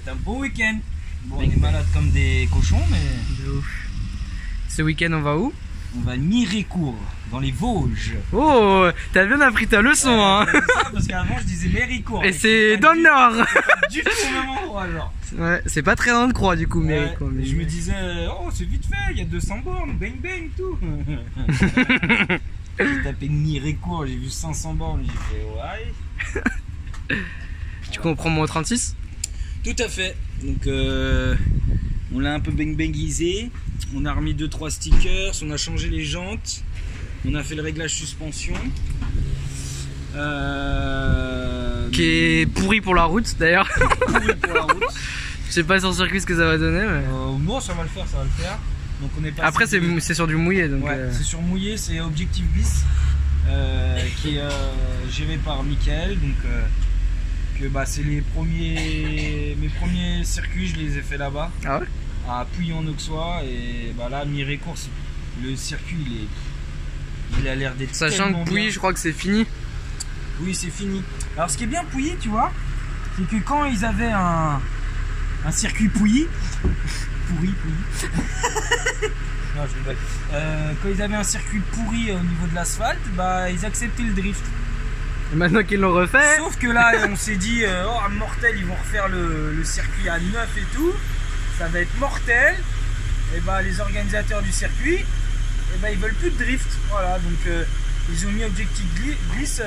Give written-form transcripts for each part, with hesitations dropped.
un beau week-end. Bon, on est malade comme des cochons, mais... De ouf. Ce week-end, on va où? On va à Mirecourt, dans les Vosges. Oh, t'as bien appris ta leçon, hein. Ça, parce qu'avant, je disais Méricourt. Et c'est dans le nord. Du tout au même endroit, genre. Ouais, c'est pas très loin de Croix, du coup, Méricourt. Mais je me disais, oh, c'est vite fait, il y a 200 bornes, bang bang, tout. J'ai tapé Mirecourt, j'ai vu 500 bornes, j'ai fait, ouais. Du coup, on prend mon 36? Tout à fait. Donc, on l'a un peu bang-bangisé. On a remis 2-3 stickers. On a changé les jantes. On a fait le réglage suspension. Qui est pourri pour la route, d'ailleurs. Pourri pour la route. Je sais pas sur circuit ce que ça va donner. Mais... bon, ça va le faire, ça va le faire. Donc, on est passé. Après, c'est sur du mouillé. Donc ouais, c'est sur mouillé. C'est Objectif Bis qui est géré par Mickaël. Donc, bah, c'est mes premiers circuits, je les ai fait là-bas. Ah ouais? À Puy-en-Auxois. Et bah là, Mirecourt, le circuit, il a l'air d'être sachant que Pouilly, je crois que c'est fini. Oui, c'est fini. Alors, ce qui est bien Pouilly, tu vois, c'est que quand ils avaient un circuit Pouilly, pourri. Non, je rigole. Quand ils avaient un circuit pourri au niveau de l'asphalte, bah, ils acceptaient le drift. Et maintenant qu'ils l'ont refait. Sauf que là, on s'est dit, oh, mortel, ils vont refaire le circuit à neuf et tout. Ça va être mortel. Et bah, les organisateurs du circuit, et bah, ils veulent plus de drift. Voilà, donc ils ont mis Objectif Glisse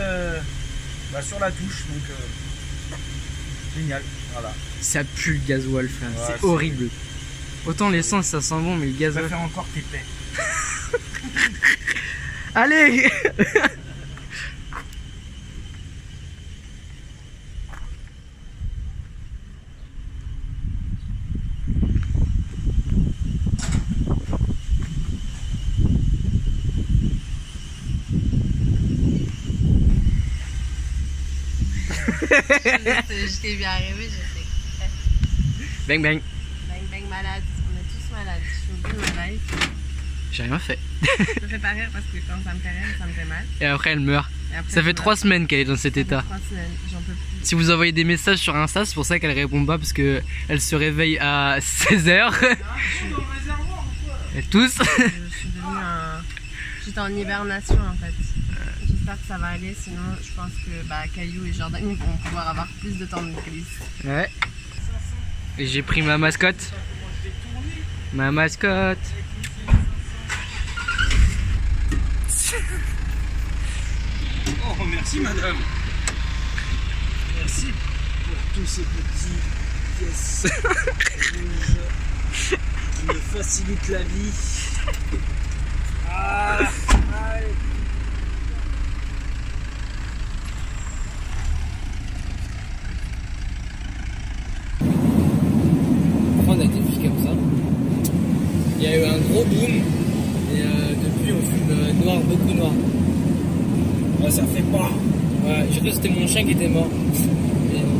bah, sur la touche. Donc, génial. Voilà. Ça pue le gasoil, frère. Ouais, c'est horrible. Autant l'essence, ça sent bon, mais le Tu gasoil. vas faire encore tes paix. Allez. Je t'ai vu arriver, je sais. Bang bang. Bang bang malade, on est tous malades. Je suis bien malade. J'ai rien fait. Ça me fait pas rire parce que quand ça me fait rire, ça me fait mal. Et après, elle meurt. Après, Ça fait 3 semaines qu'elle est dans cet état. 3 semaines, j'en peux plus. Si vous envoyez des messages sur Insta, c'est pour ça qu'elle répond pas, parce que elle se réveille à 16h. Et tous. Je suis devenue J'étais en hibernation en fait. J'espère que ça va aller, sinon je pense que bah, Caillou et Jordan ils vont pouvoir avoir plus de temps de glisse. Ouais. Et j'ai pris ma mascotte. Ma mascotte. Oh, merci madame. Merci pour tous ces petits pièces rouges qui me facilitent la vie. Ah, allez. On a des filles comme ça. Il y a eu un gros boom. Et depuis on fume noir, beaucoup noir. Ouais, ça fait pas. Ouais, j'ai cru que c'était mon chien qui était mort. Mais non.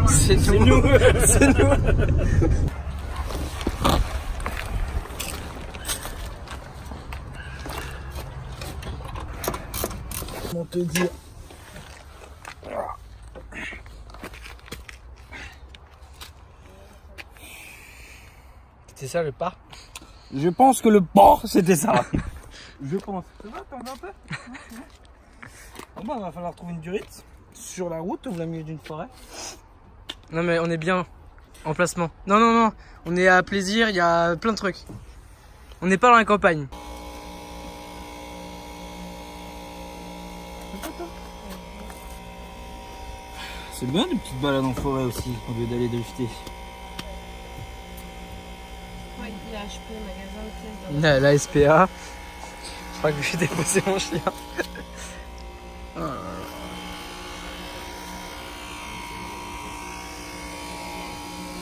C'est nous. C'est nous. Comment te dire? C'est ça le pas? Je pense que le port c'était ça. Je pense. Ça va, t'en as un peu? Bon bah, va falloir trouver une durite sur la route ou au milieu d'une forêt. Non mais on est bien en placement. Non non non, on est à Plaisir, il y a plein de trucs. On n'est pas dans la campagne. C'est bien des petites balades en forêt aussi au lieu d'aller drifter. Ouais, il y a HP, magasin de pièces. La SPA. Je crois que je vais déposer mon chien.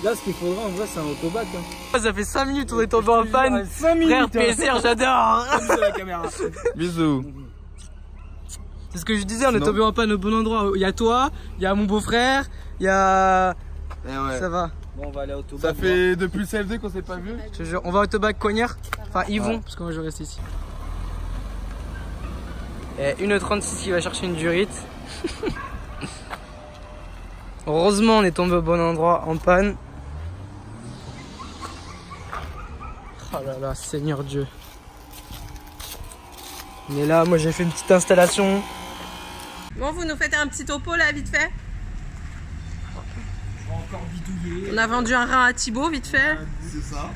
Là, ce qu'il faudra en vrai, c'est un autobac. Hein. Ça fait 5 minutes on est tombé en panne. 5 minutes. Frère Plaisir, j'adore. La caméra. Bisous. C'est ce que je disais, on est Sinon- tombé en panne au bon endroit. Il y a toi, il y a mon beau-frère, il y a... Eh ouais. Ça va. Bon, on va aller au Tobac. Ça fait depuis le CFD qu'on s'est pas vu. Je te jure, on va au Tobac Cognard. Enfin, ils vont, parce que moi je reste ici. Et 1h36 qui va chercher une durite. Heureusement, on est tombé au bon endroit en panne. Oh là là, Seigneur Dieu. On est là, moi j'ai fait une petite installation. Bon, vous nous faites un petit topo là, vite fait. On va encore bidouiller. On a vendu un rein à Thibaut, vite fait. C'est ça.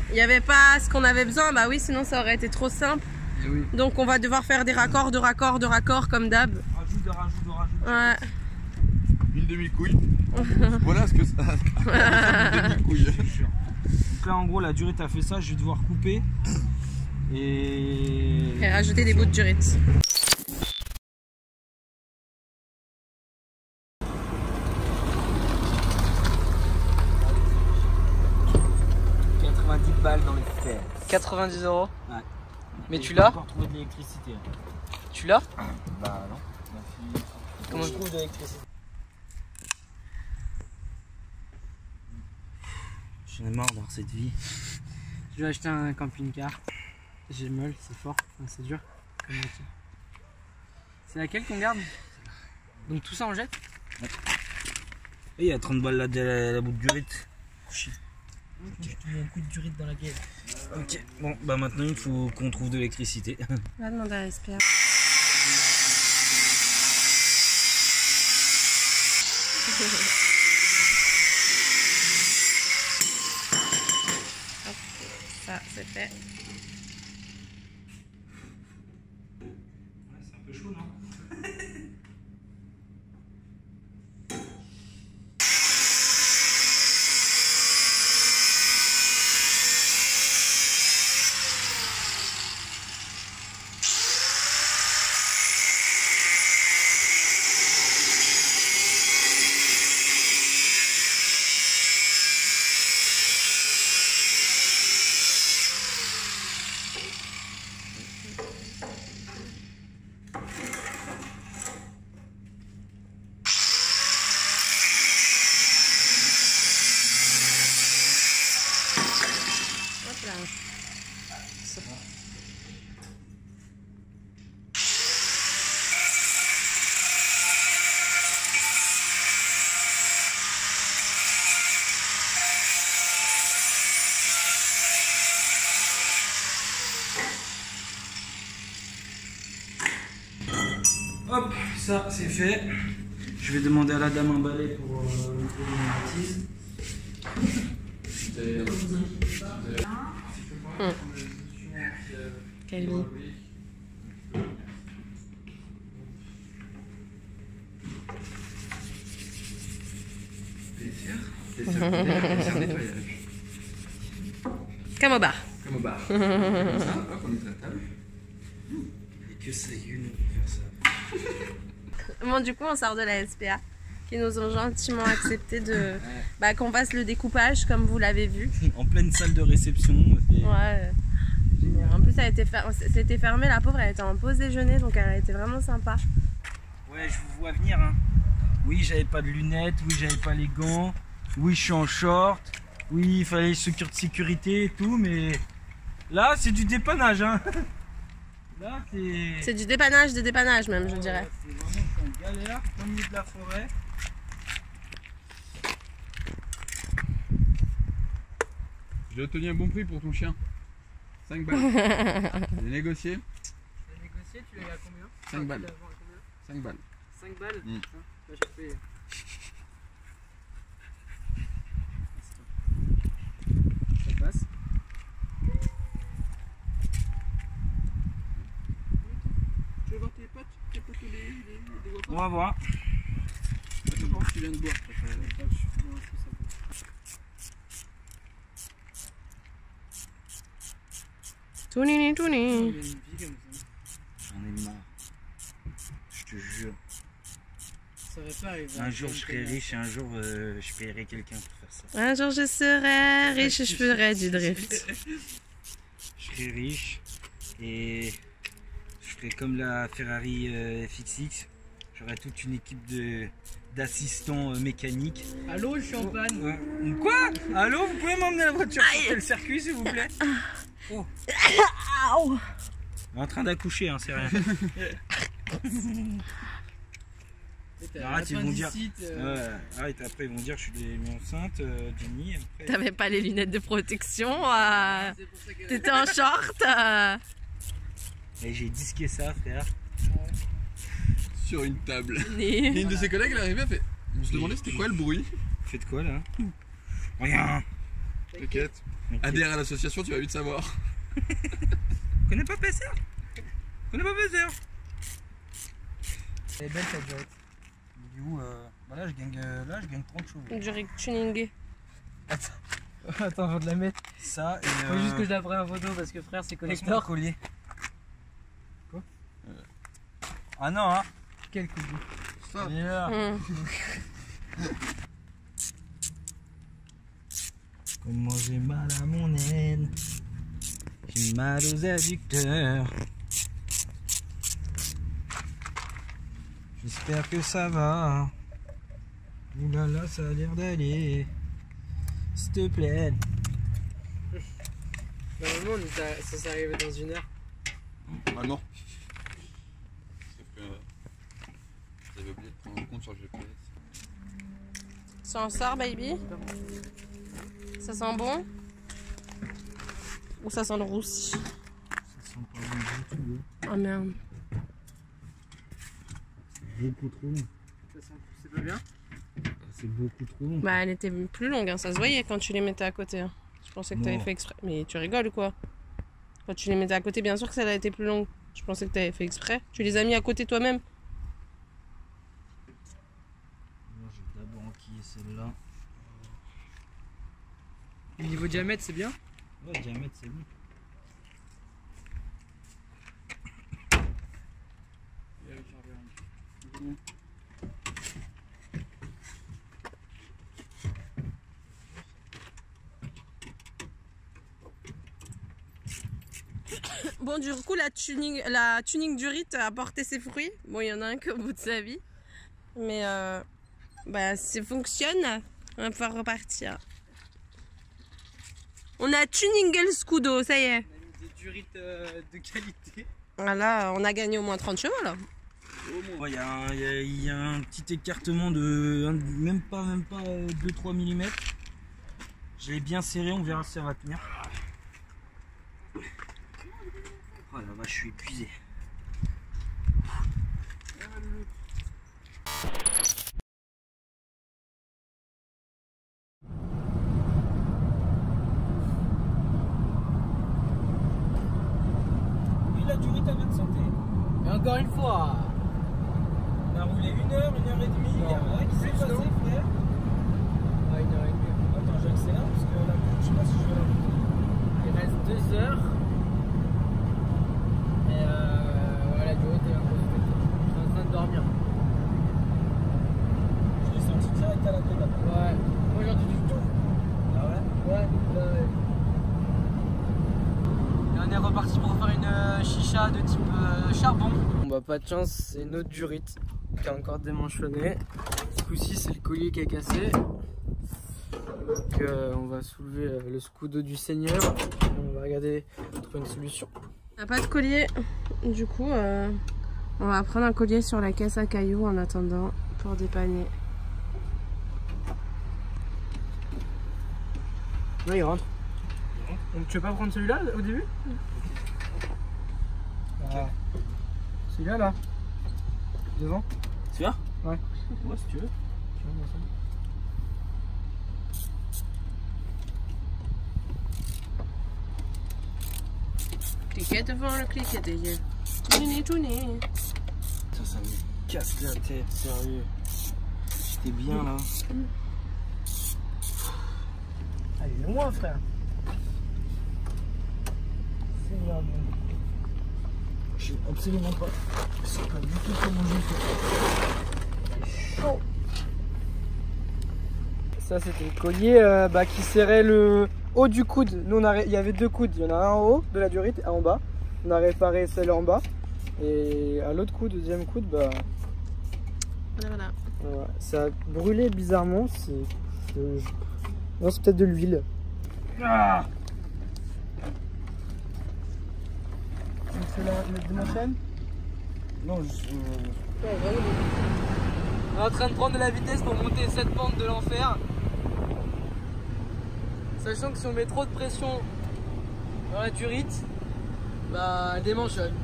Il n'y avait pas ce qu'on avait besoin, bah oui, sinon ça aurait été trop simple. Et oui. Donc on va devoir faire des raccords, de raccords, de raccords comme d'hab. Rajoute. Ouais. Une demi-couille. Voilà ce que ça. Une demi-couille. Donc là, en gros, la durée t'as fait ça, je vais devoir couper. Et rajouter des bouts de durite. Balles dans les fer. 90 €. Ouais. Mais Et tu j'ai l'as? encore trouvé de l'électricité. Tu l'as? Bah non. Ma fille. Comment je trouve de l'électricité? J'en ai marre d'avoir cette vie. Je vais acheter un camping-car. J'ai mal, c'est fort, enfin, c'est dur. Comme métier. C'est laquelle qu'on garde? Donc tout ça on jette? Et il y a 30 balles là de la bout de durite. J'ai tout un coup de durite dans la gueule. Ok, bon, bah maintenant il faut qu'on trouve de l'électricité. On va demander à SPA. Ça, c'est fait. C'est un peu chaud, non? Hop là. Hop, ça c'est fait. Je vais demander à la dame un balai pour nettoyer les bêtises. Camille. Comme au bar. Comme au bar. Comme ça, hop, on est à la table. Et que c'est une pour faire ça. Bon, du coup, on sort de la SPA qui nous ont gentiment accepté de qu'on fasse le découpage comme vous l'avez vu. En pleine salle de réception. Ouais. En plus, c'était fermé, la pauvre, elle était en pause déjeuner, donc elle a été vraiment sympa. Ouais, je vous vois venir. Hein. Oui, j'avais pas de lunettes. Oui, j'avais pas les gants. Oui, je suis en short. Oui, il fallait les chaussures de sécurité et tout, mais là, c'est du dépannage. Hein. Là, c'est. C'est du dépannage, des dépannages même, je dirais. C'est vraiment, je suis en galère, au milieu de la forêt. J'ai obtenu un bon prix pour ton chien. 5 balles. J'ai négocié. Tu l'as négocié, tu l'as eu à combien? 5 balles. Tu l'as vendu à combien? 5 balles. 5 balles? Mm. Bah, je fais. Ça passe. Tu veux voir tes potes? Tes potes les voix On va voir. Attends, tu viens de boire. Tout nini, tout nini. J'en ai marre. Je te jure. Ça va pas arriver. Un jour je serai riche et un jour je paierai quelqu'un pour faire ça. Un jour je serai riche et je ferai du drift. Je serai riche et je ferai comme la Ferrari FXX. J'aurai toute une équipe de d'assistant mécanique. Allô, je suis en panne. Quoi? Allô, vous pouvez m'emmener la voiture sur le circuit s'il vous plaît? Oh. En train d'accoucher, hein, c'est rien. Arrête, ils vont dire. Arrête, après ils vont dire je suis enceinte, Jenny. T'avais pas les lunettes de protection, t'étais en short. Et j'ai disqué ça, frère. Sur une table. Et une de ses collègues, elle est arrivée, elle fait. On se demandait c'était quoi le bruit. Faites quoi là? Rien. T'inquiète. Adhère à l'association, tu vas vite savoir. Connais pas PCR? Connais pas PCR? Elle est belle ta durite. Du coup, bah là je gagne 30 chevaux. Du tuning. Attends, avant de la mettre. Ça et. Faut juste que je la prenne en photo parce que frère, c'est collector. Collier. Quoi? Ah non, hein? Quel coup de bout. Ça. Yeah. Comment j'ai mal à mon aine. J'ai mal aux adducteurs. J'espère que ça va. Oulala, ça a l'air d'aller. S'il te plaît. Normalement, ça s'est arrivé dans 1 heure. Ah non. Sauf que j'avais oublié de prendre en compte sur le GPS. Ça en sort, baby? Ça sent bon? Ou ça sent le roussi? Ça sent pas bon du tout. Oh merde. Beaucoup trop long. C'est pas bien? C'est beaucoup trop long. Bah, elle était plus longue, hein. Ça se voyait quand tu les mettais à côté. Hein. Je pensais que t'avais fait exprès. Mais tu rigoles ou quoi? Quand tu les mettais à côté, bien sûr que ça a été plus longue. Je pensais que t'avais fait exprès. Tu les as mis à côté toi-même. Moi, je vais d'abord enquiller celle-là. Le niveau diamètre, c'est bien? Ouais, diamètre, c'est bon. Bon, du coup, la tuning du rite a porté ses fruits. Bon, il y en a un qu'au bout de sa vie. Mais bah, ça fonctionne. On va pouvoir repartir. On a tuning le scudo, ça y est. On a mis des durites de qualité. Voilà, on a gagné au moins 30 chevaux là. Il y a un petit écartement de même pas 2-3 mm. Je l'ai bien serré, on verra si ça va tenir. Oh la vache, je suis épuisé. Oui, la durée ta bonne santé. Et encore une fois. On a roulé 1 heure, 1 heure et demie. Il y a rien qui s'est passé, frère. Ah, 1 heure et demie. Attends, j'accélère parce que là, je sais pas si je vais la monter. Il reste 2 heures. Et voilà, du haut, t'es un peu. Je suis en train de dormir. Je l'ai senti direct à la pédale. Ouais. Moi, j'en dis du tout. Ah ouais? Ouais. Et on est reparti pour faire une chicha de type charbon. Bon bah pas de chance, c'est une autre durite qui a encore démanchonné. Ce coup-ci c'est le collier qui est cassé. Donc on va soulever le scudo du seigneur. Et on va regarder, trouver une solution. On n'a pas de collier. Du coup, on va prendre un collier sur la caisse à cailloux en attendant pour dépanner. Ouais, il rentre. Donc tu veux pas prendre celui-là au début? Ah. Celui-là là. Devant. Celui-là? Ouais. Ouais, si tu veux. Cliquez devant le cliquet derrière. Tout nez. Ça me casse la tête, sérieux. J'étais bien là. Allez, loin frère. C'est bien. Je sais absolument pas. Je sais pas du tout comment j'ai fait. Chaud. Ça c'était le collier qui serrait le haut du coude. Nous il y avait 2 coudes. Il y en a un en haut de la durite et un en bas. On a réparé celle en bas. Et à l'autre coude, deuxième coude, Voilà. Voilà. Ça a brûlé bizarrement. Non, c'est peut-être de l'huile. Ah. On fait la chaîne. Non, On est en train de prendre de la vitesse pour monter cette pente de l'enfer. Sachant que si on met trop de pression dans la durite, bah elle démanchonne.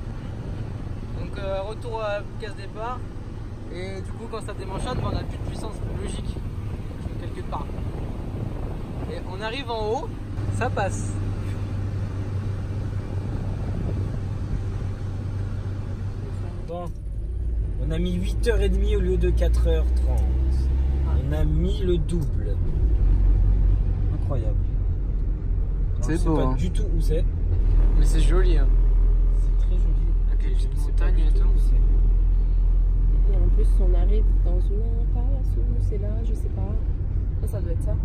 Donc retour à la case départ. Et du coup quand ça démanchonne, bah, on n'a plus de puissance logique. Quelque part. Et on arrive en haut, ça passe. Bon, on a mis 8h30 au lieu de 4h30. On a mis le double. Incroyable. C'est beau. beau. Pas Hein. du tout où c'est. Mais c'est joli. Hein. C'est très joli. Avec les petites montagnes et tout. Et en plus, on arrive dans une impasse ou c'est là, je sais pas. Ça doit être ça.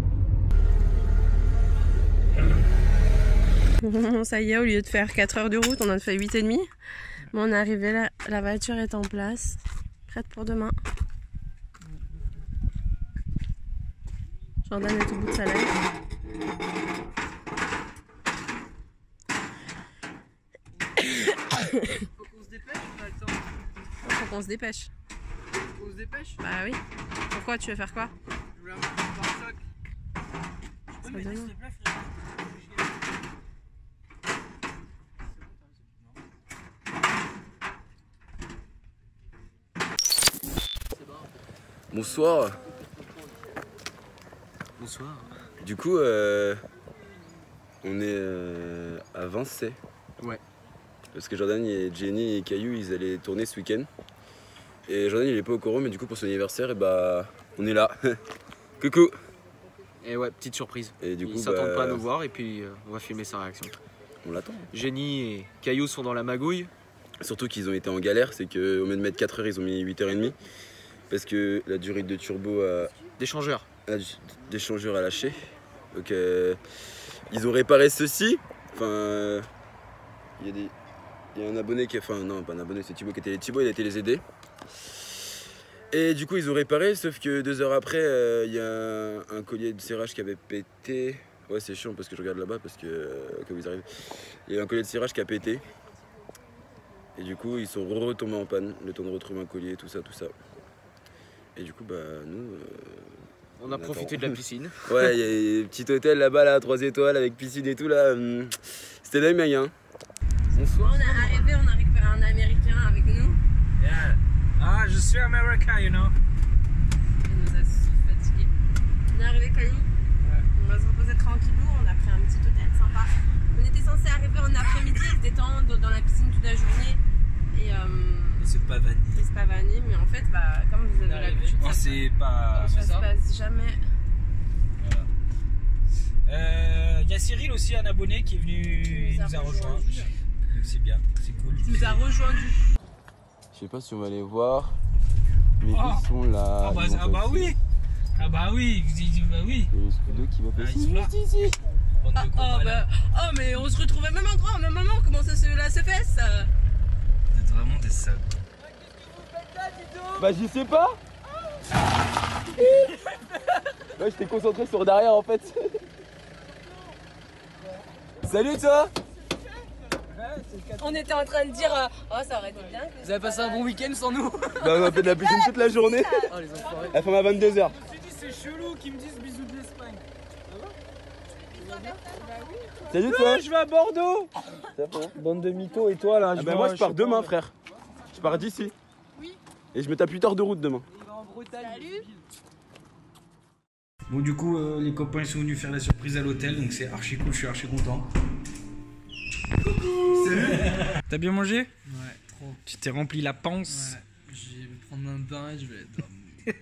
Ça y est, au lieu de faire 4 heures de route, on en a fait 8h30. Mais on est arrivé là, la voiture est en place, prête pour demain. Jordan est au bout de sa life. Faut qu'on se dépêche ou pas le temps? Faut qu'on se dépêche. Faut qu'on se dépêche? Bah oui. Pourquoi tu veux faire quoi? Je voulais avoir un pare-choc. Ça donne. Bonsoir. Bonsoir. Du coup, on est à Vincey. Ouais. Parce que Jordan et Jenny et Caillou, ils allaient tourner ce week-end. Et Jordan, il est pas au courant, mais du coup, pour son anniversaire, et bah, on est là. Coucou. Et ouais, petite surprise. Et du Ils coup, s'attendent pas à nous voir et puis on va filmer sa réaction. on l'attend. Jenny et Caillou sont dans la magouille. Surtout qu'ils ont été en galère, c'est qu'au lieu de mettre 4 heures, ils ont mis 8h30. Parce que la durée de turbo D'échangeur. d'échangeur a lâché. Donc ils ont réparé ceci. Enfin, il y a un abonné qui a... Enfin non, pas un abonné, c'est Thibaut qui était les Thibaut, il a été les aider. Et du coup ils ont réparé, sauf que 2 heures après, il y a un collier de serrage qui avait pété. Ouais, c'est chiant parce que je regarde là-bas parce que quand vous arrivez, il y a un collier de serrage qui a pété. Et du coup ils sont retombés en panne, le temps de retrouver un collier, tout ça, tout ça. Et du coup, bah, nous. On a profité de la piscine. Ouais, il y a un petit hôtel là-bas, là, 3 étoiles avec piscine et tout, là. C'était dingue, mais rien. On est arrivé, on a récupéré un Américain avec nous. Yeah. Ah, je suis américain, you know. Il nous a fatigués. On est arrivé Camille. On va se reposer tranquillou. On a pris un petit hôtel sympa. On était censé arriver en après-midi et se détendre dans la piscine toute la journée. Et c'est pas vanille. c'est pas vanille, mais en fait, bah, comme vous avez l'habitude, Oh, c'est pas. ça se passe jamais. Il y a Cyril aussi, un abonné qui est venu. Il nous a rejoint. Donc c'est bien, c'est cool. Il nous a rejoindu. Je sais pas si on va les voir, mais Oh. ils sont là. Ah bah, ils vont ah bah passer. oui. Ah bah oui, bah oui. Et le Scudo qui va Ah, passer. ils sont là. Bande de Oh, cons, voilà. mais on se retrouvait même endroit, au même moment. Comment ça se fait ça? Vous êtes vraiment des salauds. Bah, je sais pas. Ouais, j'étais concentré sur derrière en fait. Salut toi. On était en train de dire, oh, ça aurait été bien. Vous avez passé un bon week-end sans nous? Bah, on a fait de la piscine toute la journée. Oh les enfoirés. Elle ferme à 22h. Tu dis c'est chelou qu'ils me disent bisous de l'Espagne. Salut toi. Je vais à Bordeaux. Ça va? Bande de mythos et toi là. Ah bah moi je pars demain frère. Je pars d'ici. Oui. Et je me tape 8 heures de route demain. Bon du coup les copains ils sont venus faire la surprise à l'hôtel donc c'est archi cool, je suis archi content. Coucou. Salut. T'as bien mangé? Ouais, trop. Tu t'es rempli la panse? Ouais, je vais prendre un bain et je vais dormir.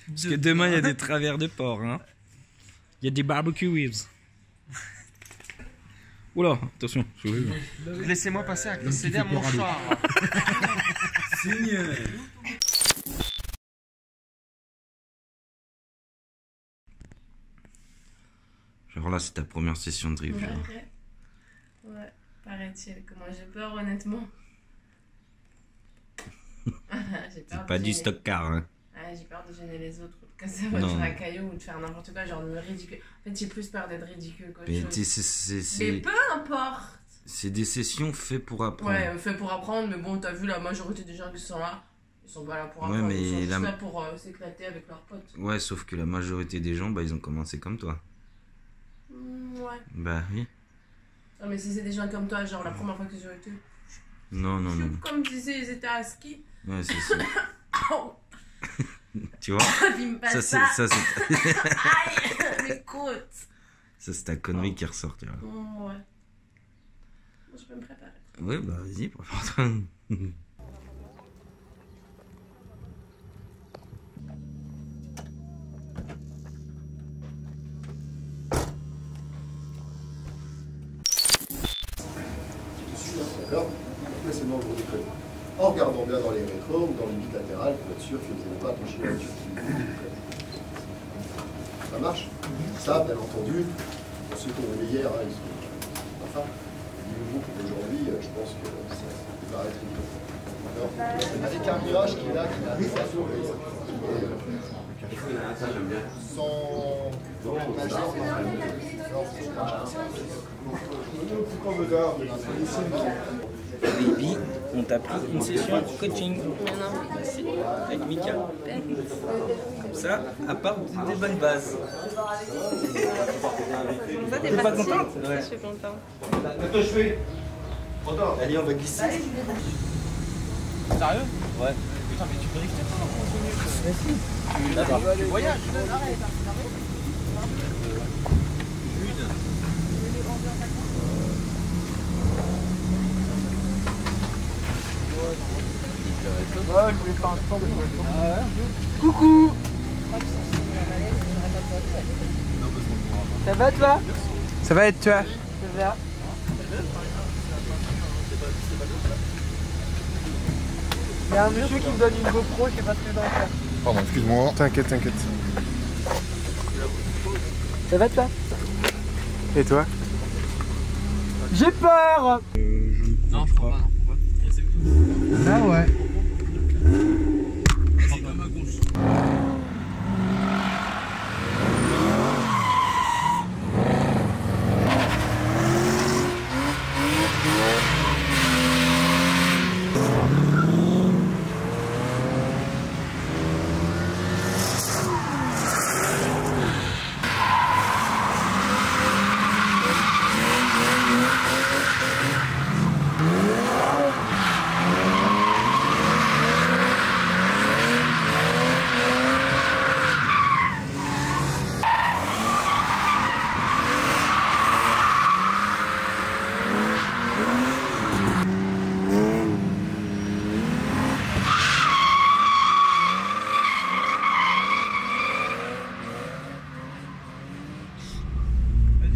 Parce que demain il y a des travers de porc hein. Il y a des barbecue ribs. Oula, attention. Laissez-moi passer à céder à mon char. Seigneur. Genre là c'est ta première session de drift. Ouais, paraît-il. Comment j'ai peur, honnêtement. J'ai peur C'est pas de du gêner. stock car hein. Ah, j'ai peur de gêner les autres, ou de casser la voiture Non. à cailloux, ou de faire n'importe quoi, genre de me ridicule. En fait, j'ai plus peur d'être ridicule qu'autre Mais chose. Mais peu importe. c'est des sessions faites pour apprendre. Ouais, fait pour apprendre, mais bon, t'as vu, la majorité des gens qui sont là, ils sont pas là pour apprendre, mais ils sont juste la- là pour s'éclater avec leurs potes. Ouais, sauf que la majorité des gens, bah, ils ont commencé comme toi. Ouais. Bah oui. Non, mais si c'est des gens comme toi, genre la première fois que j'ai été. Non, non, non. Comme tu disais, ils étaient à ski. Ouais, c'est ça. Oh, Tu vois? puis me passe Ça, ça. c'est Aïe, les côtes. ça, c'est ta connerie qui ressort, tu vois. Ouais. Je peux me préparer. Ouais, bah vas-y, prépare-toi. D'accord? Laissez-moi vous décoller. En regardant bien dans les rétros ou dans les vitres latérales pour être sûr que vous n'avez pas accroché la voiture. Ça marche? Ça, bien entendu, pour ceux qui ont roulé hier, hein, ils sont. Enfin, du nouveau pour aujourd'hui, je pense que ça va être évident. Avec un virage qui est là, qui a un sans. Baby, on t'a pris une session de coaching avec Mika. Comme ça, à part des bonnes bases. Ça, T'es pas contente? Je suis contente. Attends, je fais. Allez, on va glisser. Sérieux? Ouais. Putain, mais tu peux rester pas en continu. D'accord. Tu voyages. Ouais, je voulais faire un sport de coucou. Ça va toi? Ça va être toi? Ça va. Il y a un monsieur qui me donne une GoPro, je sais pas ce que je dois faire. Pardon, excuse-moi. T'inquiète, t'inquiète. Ça va toi? Et toi? J'ai peur! Non, je crois pas, non. Pourquoi? Ah ouais. C'est comme à gauche.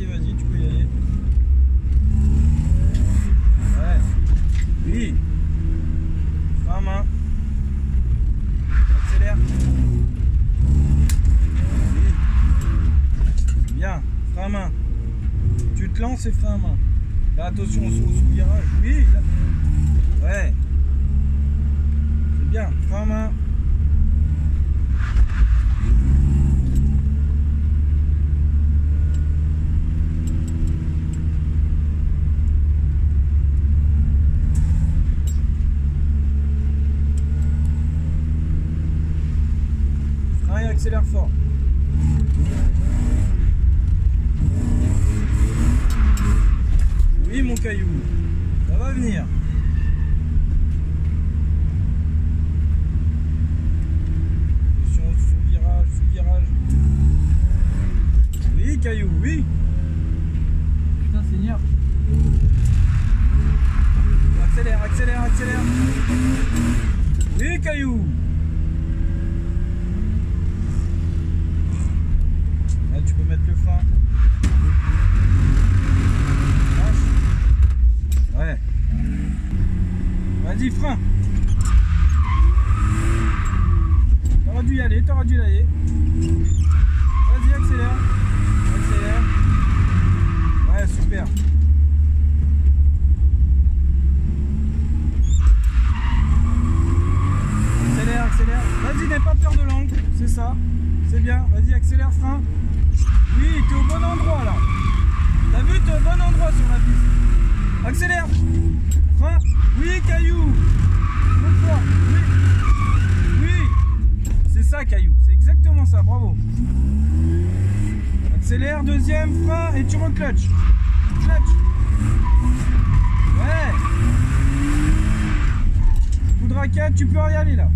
Vas-y, tu peux y aller. Ouais. Oui. Frein à main. Accélère. Oui. Bien. Frein à main. Tu te lances et frein à main. Là, attention au sous-virage. Oui. Là. Ouais. C'est bien. Frein à main. Frein et accélère fort. Oui mon caillou, ça va venir. Attention sous-virage. Oui caillou, oui. Putain Seigneur. Accélère. Oui caillou. Là, tu peux mettre le frein. Ouais. Vas-y, frein. T'aurais dû y aller. Vas-y, accélère. Ouais, super. Accélère. Vas-y, n'aie pas peur de l'angle. Frein. Oui, Caillou. Trop fort. Oui. Oui. C'est ça, Caillou. C'est exactement ça. Bravo. Accélère, deuxième, frein et tu reclutches. Clutch. Ouais. Coup de raquette, tu peux y aller là.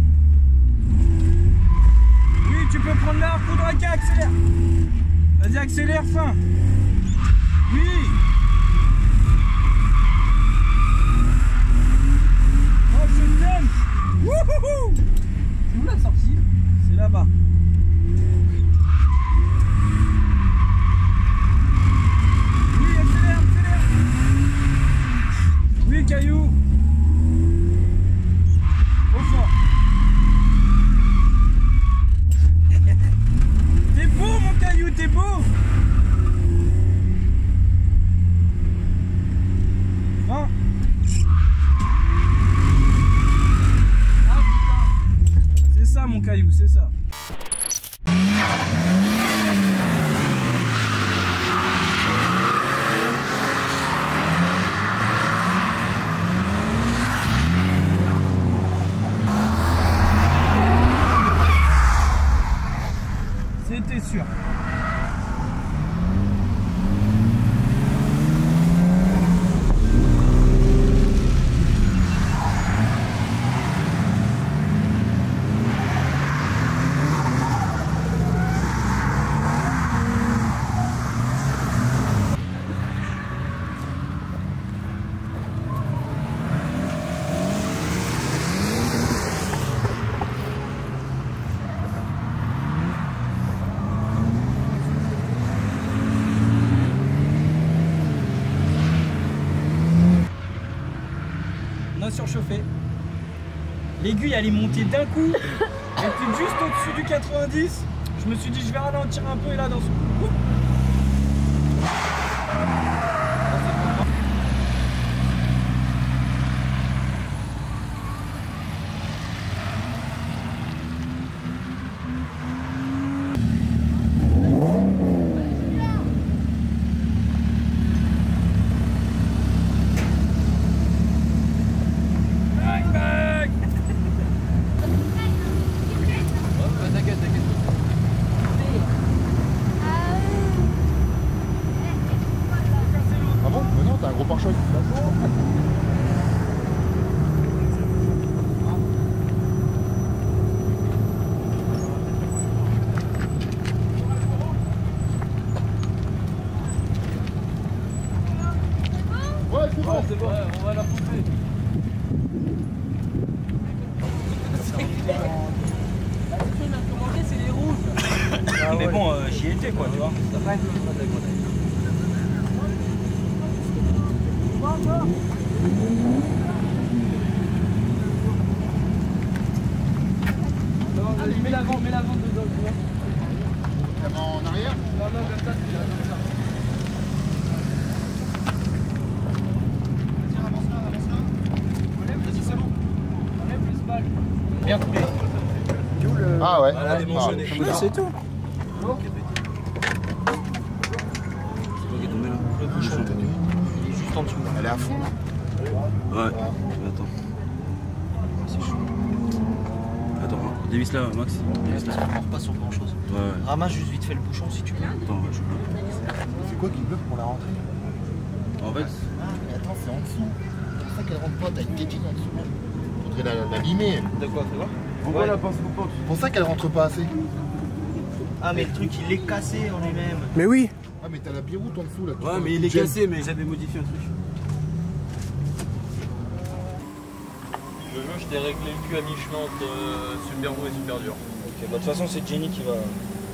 Oui, tu peux prendre l'arbre, coup de raquette, accélère. Vas-y, accélère, fin. Oui. Oh, je t'aime. Wouhouhou. C'est où la sortie? C'est là-bas. Oui, accélère, accélère. Oui, Caillou. Trop fort. T'es beau, mon Caillou, t'es beau. Frein. Ah putain. C'est ça, mon Caillou, c'est ça. C'était sûr. Surchauffé. L'aiguille elle est montée d'un coup, elle était juste au-dessus du 90. Je me suis dit je vais ralentir un peu et là dans ce coup. C'est bon, on va la pousser. C'est les rouges. Mais bon, j'y étais quoi, tu vois. Allez, mets l'avant dedans. L'avant en arrière? Non, comme ça, c'est comme ça. Bien coupé. Ah ouais. Voilà, démanchonné. C'est tout. Le bouchon. Il est juste en dessous. Elle est à fond. Ouais. Attends. C'est chaud. Attends, dévisse là, Max. Dévisse là. Ça ne pas sur grand chose. Ouais. Ramasse juste vite fait le bouchon si tu peux. Attends, je bloque. C'est quoi qui bloque pour la rentrée? En fait. Ah, mais attends, c'est en dessous. C'est pour ça qu'elle rentre pas, t'as une tétine en dessous. Faudrait la limer. De quoi, fais voir? Pourquoi la pince coupante? C'est pour ça qu'elle rentre pas assez. Ah, mais le truc il est cassé en lui-même. Mais oui. Ah, mais t'as la biroute en dessous là. Ouais, mais il est cassé, mais j'avais modifié un truc. Le jeu, je t'ai réglé le cul à mi-chemin entre super beau et super dur. Ok, bah de toute façon c'est Jenny qui va.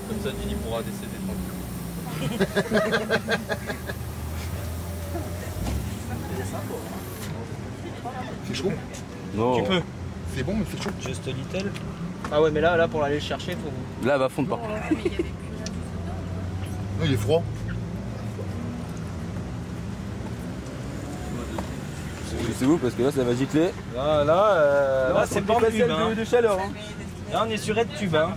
Comme ça, Jenny pourra décéder tranquille. C'est chaud. Non. Tu peux. C'est bon, mais c'est chaud. Just a little. Ah ouais, mais là pour aller le chercher, faut. Là, elle va fondre pas. Non, il est froid. C'est vous parce que là ça va gicler. Là, c'est pas facile de chaleur. Hein. Là on est sur Red Tube. Hein.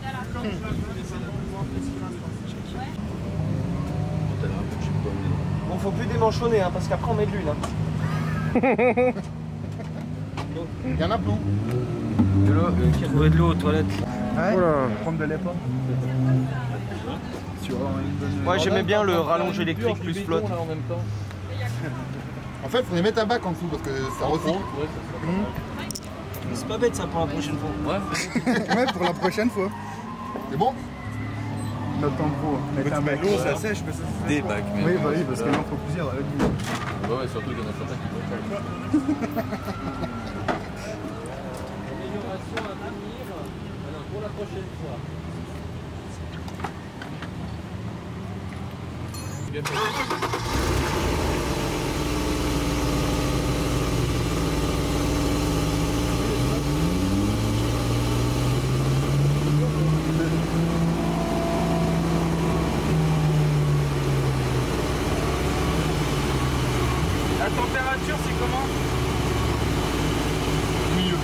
Bon, faut plus démanchonner hein, parce qu'après on met de l'huile. Hein. Il y en a plein. De l'eau, trouver de l'eau aux toilettes. Ouais. Oula. Prendre de lait pas. Moi j'aimais bien le rallonge électrique plus flotte. En même temps. En fait, il faudrait mettre un bac en dessous parce que ça recycle. C'est pas bête ça pour la prochaine fois. Ouais. Ouais, pour la prochaine fois. C'est bon? Notre en gros, mettre un bac. L'eau, ça sèche, mais ça des bacs. Oui, bah oui, parce qu'il en faut plusieurs avec vous. Bah ouais, surtout qu'il y en a certains qui vont pas. Amélioration à venir. Alors pour la prochaine fois. Bien fait. La température c'est comment? Milieu.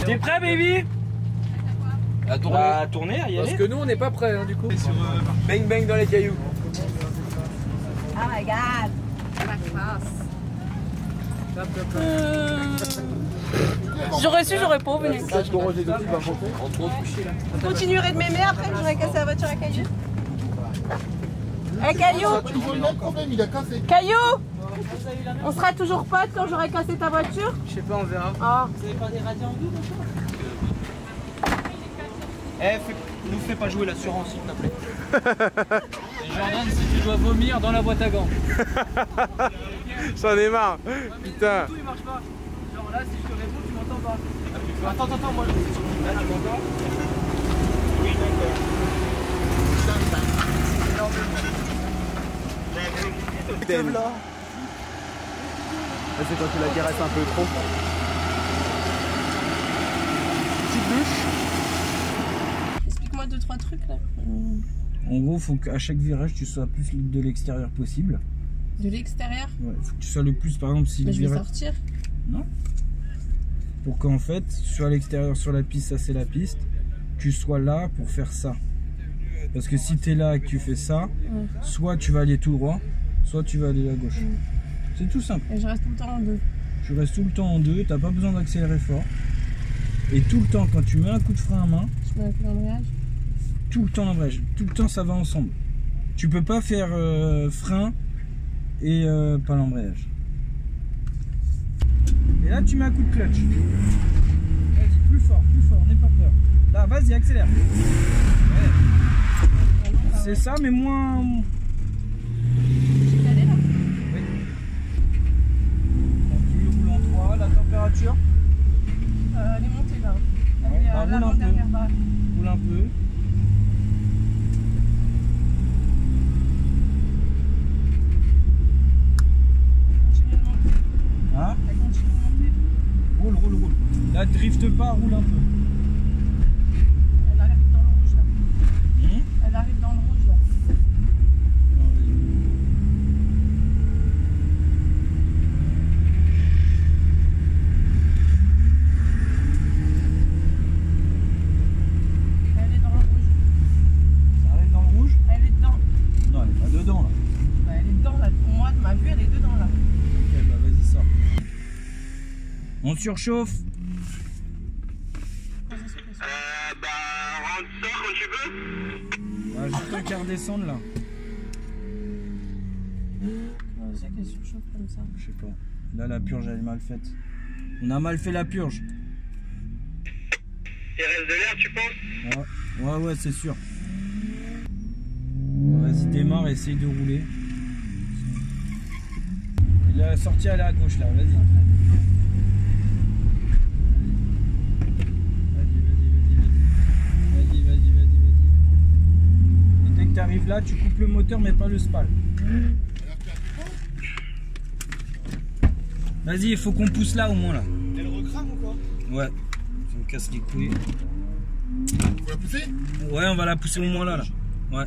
T'es prêt baby? À tourner. À tourner, à y Parce aller. que nous on n'est pas prêts hein, du coup. Bang bang dans les cailloux. Oh my god! La classe! J'aurais su, j'aurais pas venu. Entre autres. Je continuerai de m'aimer après que j'aurais cassé la voiture à Caillou. Eh Caillou! Tu vois le même problème, il a cassé. Caillou! On sera toujours potes quand j'aurai cassé ta voiture? Je sais pas, on verra. Oh. Vous avez pas des radios en double? Eh, nous fais pas jouer l'assurance s'il te plaît. Et Jordan, si tu dois vomir dans la boîte à gants. J'en ai marre. Putain. Tout il marche pas. Genre là, si je te réponds, tu m'entends pas. Attends, moi je suis sur là, tu m'entends? Oui, d'accord. Là. C'est quand tu la graisses un peu trop. Petite douche. Explique-moi 2-3 trucs là. En gros, faut qu'à chaque virage, tu sois plus de l'extérieur possible. De l'extérieur? Ouais, faut que tu sois le plus, par exemple, si Mais le je vais virage... sortir. Non. Pour qu'en fait, soit à l'extérieur, sur la piste, ça c'est la piste, tu sois là pour faire ça. Parce que si tu es là et que tu fais ça, soit tu vas aller tout droit, soit tu vas aller à gauche. C'est tout simple. Et je reste tout le temps en deux. Tu restes tout le temps en deux, t'as pas besoin d'accélérer fort. Et tout le temps, quand tu mets un coup de frein à main, Je mets un coup d'embrayage. tout le temps l'embrayage, tout le temps ça va ensemble. Tu peux pas faire frein et pas l'embrayage. Et là tu mets un coup de clutch. Vas-y, plus fort, n'aie pas peur. Là, vas-y, accélère. Ouais. C'est ça, mais moins... J'ai calé là? Oui. Continue, roule en 3, la température. Elle est montée là. Elle Ouais, est bah, roule l'avant un peu. derrière bas. Roule un peu. Continue de monter. Hein? Elle continue de monter. Roule. Là, drifte pas, roule un peu. Elle arrive dans le rouge là. Hum? Elle arrive dans le rouge là. Elle est dans le rouge. Ça arrive dans le rouge? Elle est dedans. Non, elle est pas dedans là. Bah, elle est dedans là. Pour moi, de ma vue, elle est dedans là. Ok, bah vas-y, sors. On surchauffe. Ah, juste un quart descendre là. Comment c'est qu'elle surchauffe comme ça? Je sais pas. Là, la purge elle est mal faite. On a mal fait la purge. Il reste de l'air, tu penses? Ouais, c'est sûr. Vas-y, démarre, essaye de rouler. Et la sortie, elle est à gauche là, vas-y. Vas-y. Et dès que tu arrives là, tu coupes le moteur, mais pas le spal. Vas-y, il faut qu'on pousse là au moins là. Elle recrame ou quoi? Ouais. Ça me casse les couilles. Faut la pousser? Ouais, on va la pousser au moins là. Ouais.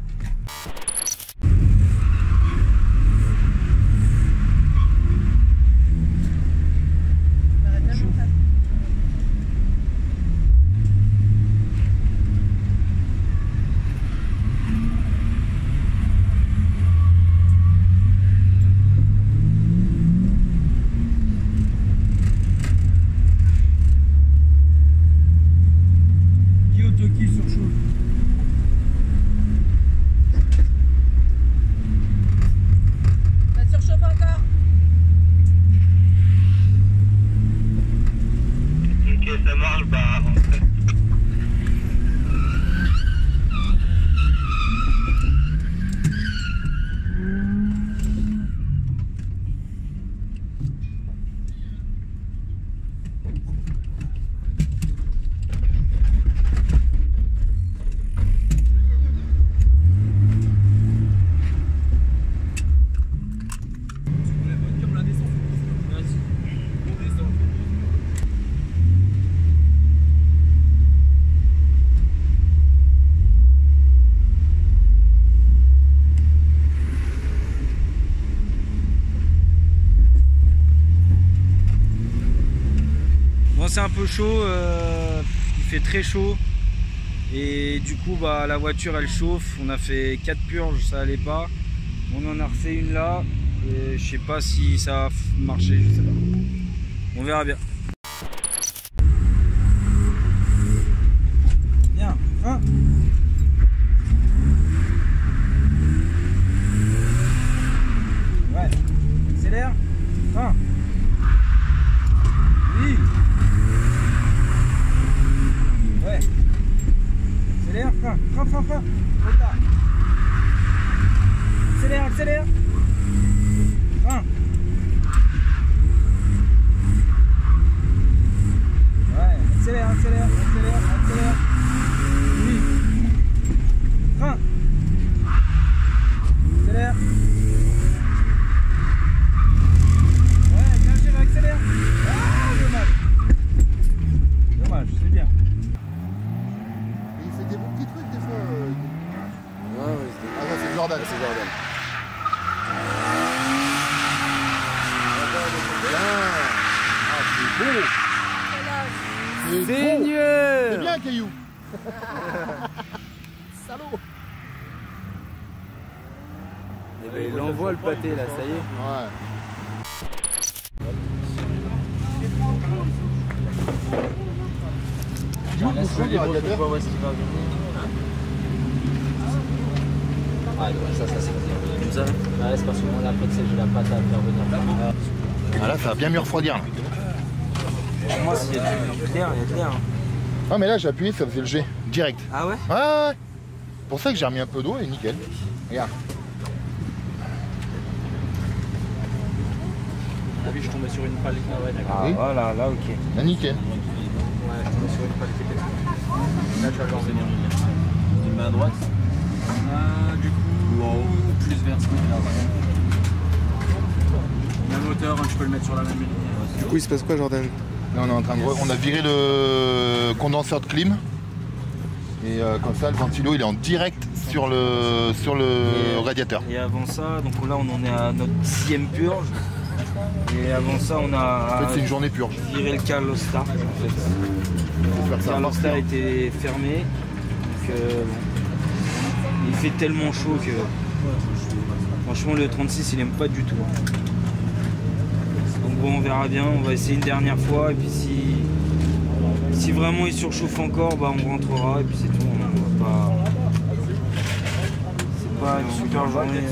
c'est un peu chaud, il fait très chaud. Et du coup bah la voiture elle chauffe. On a fait 4 purges, ça allait pas. On en a refait une là. Et je sais pas si ça va marcher, je sais pas. On verra bien. Bien, hein. Ouais, accélère. Hein. Oui. Ouais. Accélère, frein. Trop tard. Accélère. Frein. Ouais, accélère. Oui. Frein. Accélère. Ouais, bien géré, accélère. Ah, dommage, c'est bien. Il fait des bons petits trucs des fois. Ouais, Ah non, c'est Jordan. Ah, c'est beau. C'est Seigneur. C'est bien, Caillou. Salaud. Eh ben, il envoie le pâté là, ça y est. Ouais. Laisse-le libre pour pouvoir voir ce qu'il va venir. Ah, ça c'est comme ça. Ouais, c'est parce que moi, après, tu sais, j'ai la pâte à faire venir. Ah là, ça va bien mieux refroidir. Là. Pour moi, s'il y a du clair, il y a clair. Ah, mais là, j'ai appuyé, ça faisait le G, direct. Ah ouais? Ouais. Pour ça que j'ai remis un peu d'eau et nickel. Regarde. Ah oui, je tombais sur une palle. Ah ouais, d'accord. Ah, voilà, là, ok. Là, nickel. Ouais, je tombais sur une palle qui était. Là, je vais leur venir. Tu mets à droite? Du coup, en haut, plus vers ce côté-là. Le moteur, tu peux le mettre sur la même ligne. Du coup, il se passe quoi, Jordan? Là, on est en train de... On a viré le condenseur de clim. Et comme ça, le ventilo, il est en direct sur le radiateur. Et avant ça, donc là, on en est à notre 6e purge. Et avant ça, on a... En fait, c'est une journée purge. Viré le Carlostar, en fait. Le Carlostar était fermé. Donc, il fait tellement chaud que... Franchement, le 36, il aime pas du tout. Donc bon, on verra bien. On va essayer une dernière fois. Et puis si vraiment il surchauffe encore, bah, on rentrera. Et puis c'est tout. On va pas... C'est pas une super journée.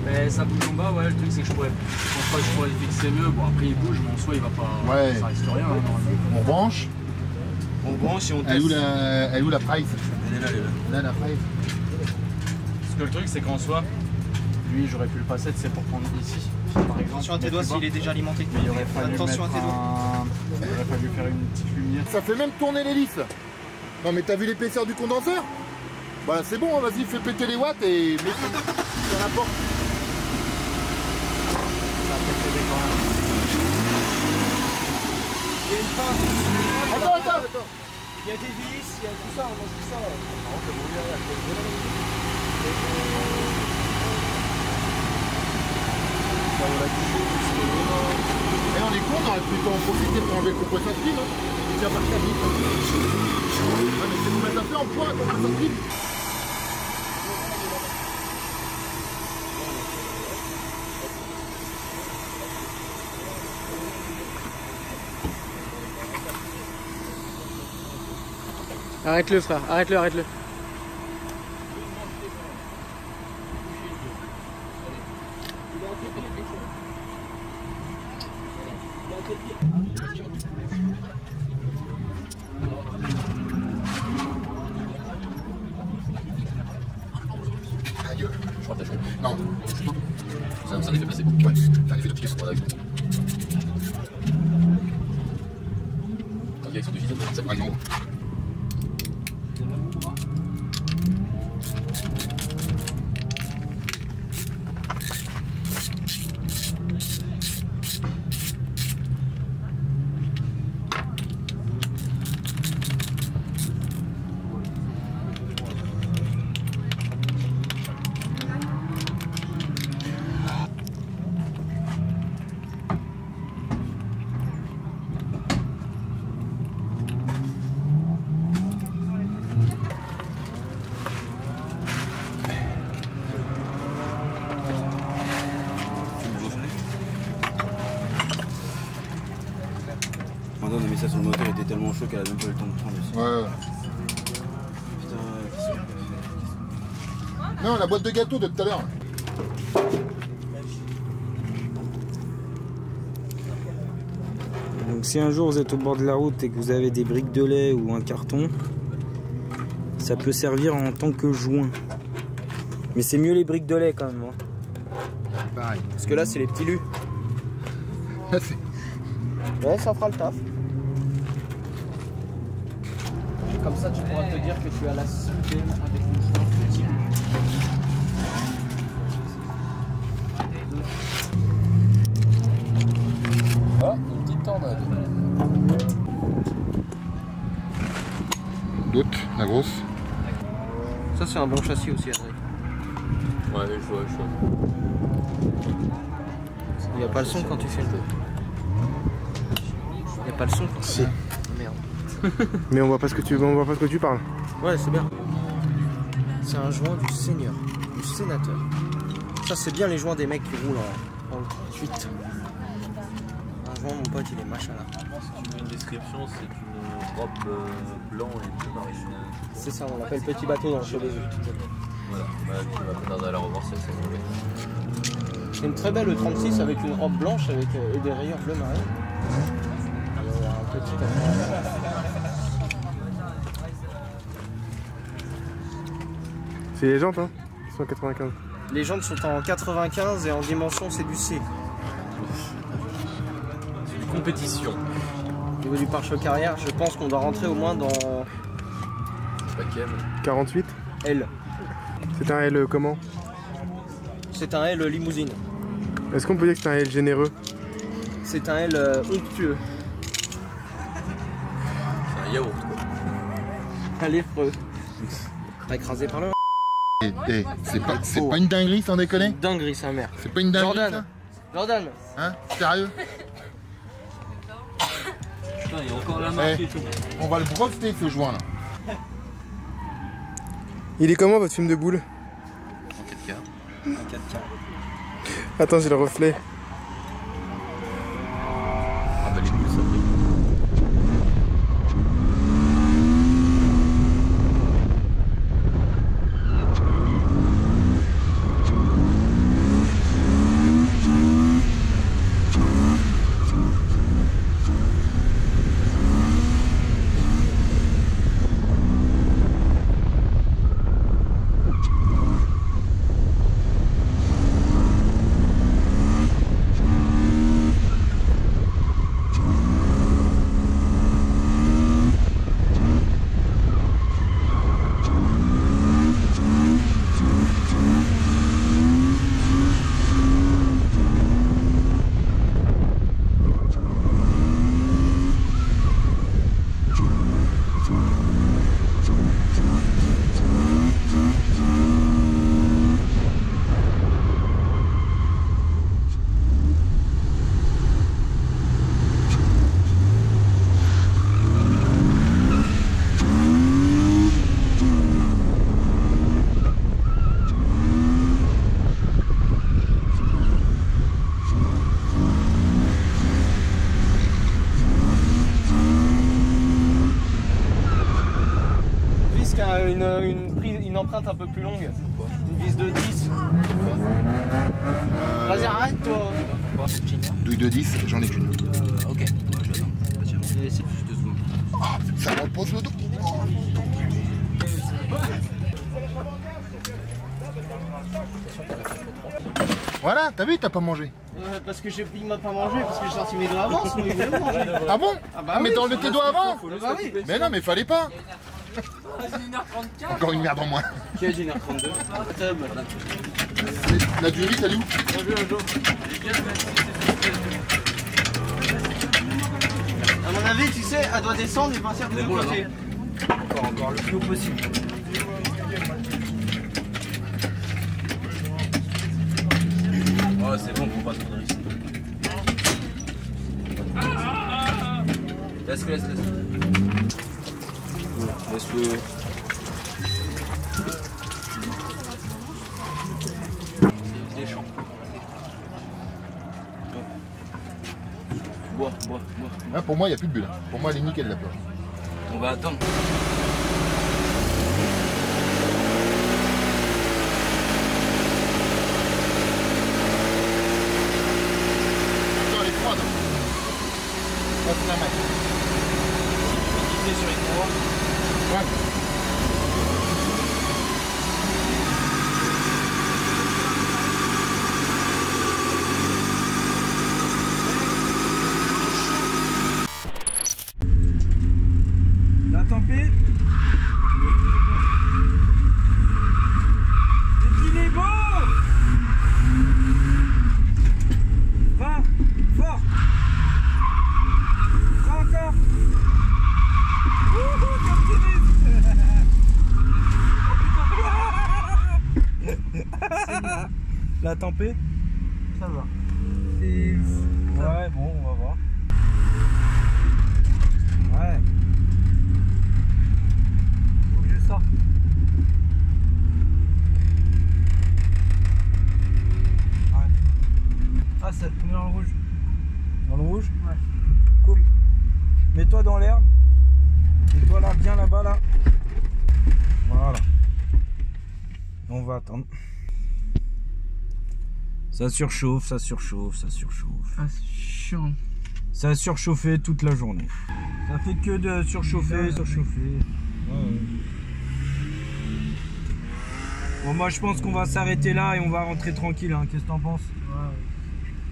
Mais ça bouge en bas, ouais, le truc c'est que je pense pas que je pourrais le fixer mieux. Bon après il bouge, mais en soi il va pas. Ouais. Ça reste rien. Hein, on branche. On branche et on teste. Elle est où la price? Elle est là. Là, la price. Parce que le truc c'est qu'en soi, lui j'aurais pu le passer, c'est pour prendre ici. Par exemple. Attention à tes doigts s'il est déjà alimenté. Mais il aurait fallu attention à tes doigts. Il aurait fallu faire une petite lumière. Ça fait même tourner l'hélice. Non mais t'as vu l'épaisseur du condenseur? Bah c'est bon, vas-y, fais péter les watts et mets sur la porte. Il y a une fin. Attends. Il y a des vis, il y a tout ça, on mange tout ça. Et on est con, on aurait plutôt en profiter pour enlever le compresseur de clim. Il tient pas très vite. Ouais, mais c'est combien ça fait en poids un compresseur de clim? Arrête-le, frère, arrête-le. Non. C'est un effet placebo. Ouais, c'est un effet d'optique sur mon action. En direction de visite, ça prend un numéro. qu'elle a même pas eu le temps de prendre aussi. Ouais. Putain, Non, la boîte de gâteau de tout à l'heure. Donc si un jour vous êtes au bord de la route et que vous avez des briques de lait ou un carton, ça peut servir en tant que joint. Mais c'est mieux les briques de lait quand même. Hein. Pareil. Parce que là c'est les petits lus. Ouais, ça fera le taf. Comme ça, tu pourras te dire que tu as la soudée avec une joint petit. Ah, une petite tornade. D'autres, la grosse. Ça, c'est un bon châssis aussi, Adrien. Ouais, je vois. Il n'y a pas le son quand tu fais le dos. Il n'y a pas le son quand tu fais. Merde. Mais on voit pas ce que tu parles. Ouais, c'est bien. C'est un joint du seigneur, du sénateur. Ça, c'est bien les joints des mecs qui roulent en 8. Un joint, mon pote, il est machin là. Si tu veux une description, c'est une robe blanc et bleu marine. C'est ça, on l'appelle petit bateau dans le show des yeux. Voilà, tu vas pas tarder à la revoir, c'est ça. C'est une très belle 36 avec une robe blanche avec, et des rayures bleu marine. Alors, un petit C'est les jantes, hein 195. Les jantes sont en 95 et en dimension, c'est du C. C'est une compétition. Au niveau du pare-choc arrière, je pense qu'on doit rentrer au moins dans Paquem. 48. L. C'est un L comment? C'est un L limousine. Est-ce qu'on peut dire que c'est un L généreux? C'est un L onctueux. C'est un yaourt, quoi. Un lépreux. T'as écrasé par là. C'est pas une dinguerie sans déconner? Dinguerie sa mère. C'est pas une dinguerie Jordan. Jordan. Hein? Sérieux? Putain, il y a encore la marque et tout. On va le breveter ce joint là. Il est comment votre film de boule? En 4K. Un 4K. Attends, j'ai le reflet. Ah bah les boules, ça brille. Une empreinte un peu plus longue. Une vis de 10. Vas-y, arrête toi. Douille de 10, j'en ai qu'une. Ok. C'est juste 2 secondes. Ah, ça repose le dos. Voilà, t'as vu, t'as pas mangé. Parce que il m'a pas mangé, parce que j'ai sorti mes doigts avant, sinon il voulait manger. Ah bon? Ah bah mais oui, t'as enlevé tes doigts avant? Bah oui. Mais non, mais fallait pas. 1h34. Encore une merde en moins. Qui a dit 1h32? La durée, t'as dit où? À mon avis, tu sais, elle doit descendre et partir de l'autre côté. Encore le plus haut possible. Oh, c'est bon pour pas trop de risque. Laisse-le. Laisse-le. Des champs. Bois. Ah, pour moi, il n'y a plus de bulle. Pour moi, elle est nickel la plage. On va attendre. Attends, elle est froide. Pas de la main. Sur les courroies. Ouais. La tempête. Et qu'il est beau. Va, fort. Va encore. La tempête, ça va. Ouais, bon, on va voir. Ouais. Faut que je sorte. Ouais. Ah, ça te met dans le rouge. Dans le rouge? Ouais. Cool. Mets-toi dans l'herbe. Mets-toi là, bien là-bas, là. Voilà. On va attendre. Ça surchauffe, ça surchauffe, ça surchauffe. Ah, c'est chiant. Ça a surchauffé toute la journée. Ça fait que de surchauffer, surchauffer. Ouais. Bon, moi je pense qu'on va s'arrêter là et on va rentrer tranquille. Hein. Qu'est-ce que t'en penses? Ouais.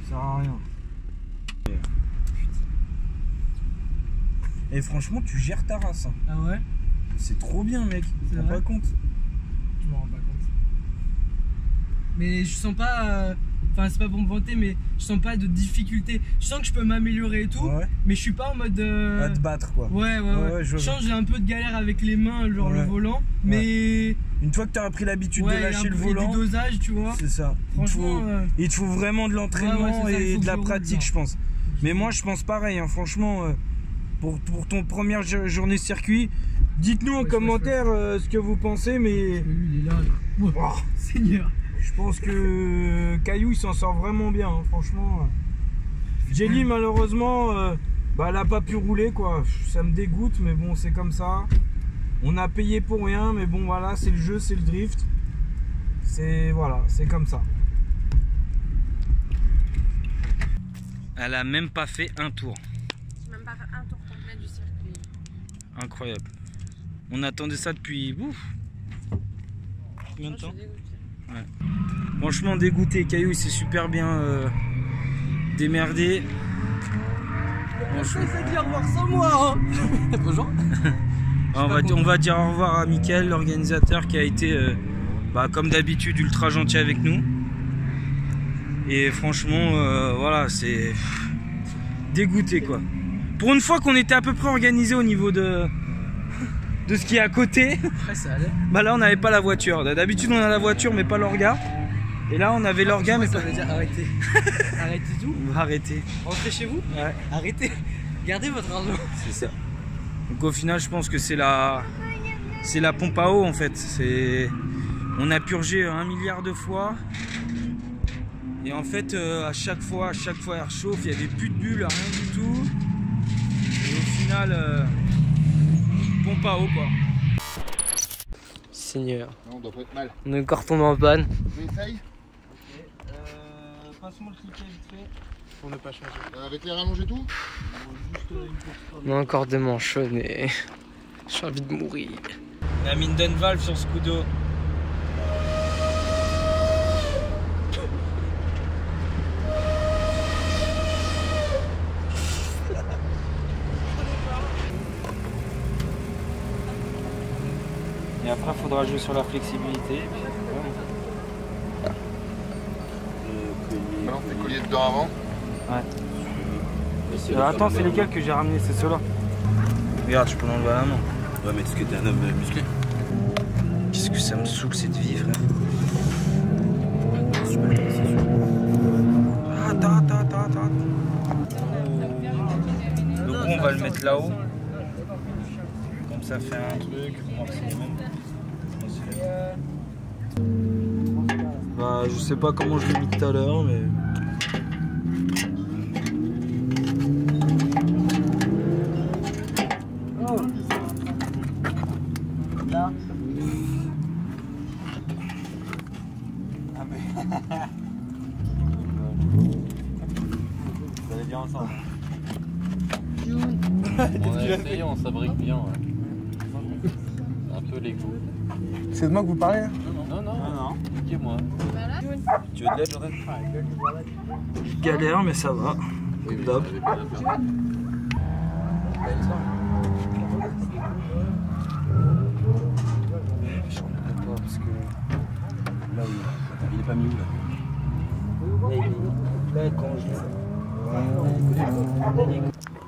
Ça sert à rien. Et franchement, tu gères ta race. Hein. Ah ouais? C'est trop bien, mec. Tu t'en rends pas compte? Je m'en rends pas compte. Mais je sens pas. Enfin, c'est pas pour me vanter, mais je sens pas de difficulté. Je sens que je peux m'améliorer et tout, ouais. Mais je suis pas en mode. À te battre, quoi. Ouais. Je sens que j'ai un peu de galère avec les mains, genre le volant, mais. Une fois que tu as pris l'habitude de lâcher le volant. Du dosage, tu vois. C'est ça. Franchement. Il te faut vraiment de l'entraînement et de la pratique, je pense. Mais moi, je pense pareil, hein. Franchement, pour ton première journée circuit, dites-nous en commentaire ce que vous pensez, mais. Lui, il est là. Oh, Seigneur. Je pense que Caillou il s'en sort vraiment bien, hein, franchement. Jelly malheureusement, elle a pas pu rouler quoi. Ça me dégoûte, mais bon c'est comme ça. On a payé pour rien, mais bon voilà, c'est le jeu, c'est le drift. C'est voilà, c'est comme ça. Elle a même pas fait un tour. J'ai même pas fait un tour complet du circuit. Incroyable. On attendait ça depuis combien de temps? Ouais. Franchement dégoûté, Caillou il s'est super bien démerdé. C'est de dire au revoir sans moi hein. Bonjour. on va dire au revoir à Mickaël, l'organisateur qui a été comme d'habitude ultra gentil avec nous. Et franchement voilà, c'est dégoûté quoi. Pour une fois qu'on était à peu près organisé au niveau de ce qui est à côté, ouais, ça allait. Là on n'avait pas la voiture. D'habitude on a la voiture mais pas l'orga. Et là on avait l'orga mais ça pas. veut dire arrêtez. Arrêtez tout. On va arrêter. Rentrez chez vous. Ouais. Arrêtez. Gardez votre argent. C'est ça. Donc au final je pense que c'est la pompe à eau en fait. On a purgé 1 milliard de fois. Et en fait à chaque fois elle rechauffe, il n'y avait plus de bulles, rien du tout. Et au final pompe à eau quoi. Seigneur. Non, on doit pas être mal. On est encore tombé en panne. On essaye. Passe-moi le cliquet vite fait. Pour ne pas changer. Avec les rallonges et tout. On a encore démanchonné. J'ai envie de mourir. On a mis une Dunn valve sur Scudo. Et après, il faudra jouer sur la flexibilité. Maintenant, on fait collier dedans avant. Ouais. Attends, c'est lesquels que j'ai ramené? C'est ceux-là. Regarde, je peux l'enlever à la main. Ouais, mais est-ce que t'es un homme musclé? Qu'est-ce que ça me saoule cette vie, frère. Attends. Le gros, on va le mettre là-haut. Comme ça fait un truc. On va voir si c'est le même. Je sais pas comment je l'ai mis tout à l'heure, mais. mais... Vous allez bien ensemble. On a essayé, on s'abrique bien. Ouais. Un peu l'écho. C'est de moi que vous parlez hein? Non. Expliquez-moi. Tu veux de l'aide, Jordan? Je galère, mais ça va. Oui, d'hab. Je comprends pas parce que Là oui. Il est pas mis où là? là quand je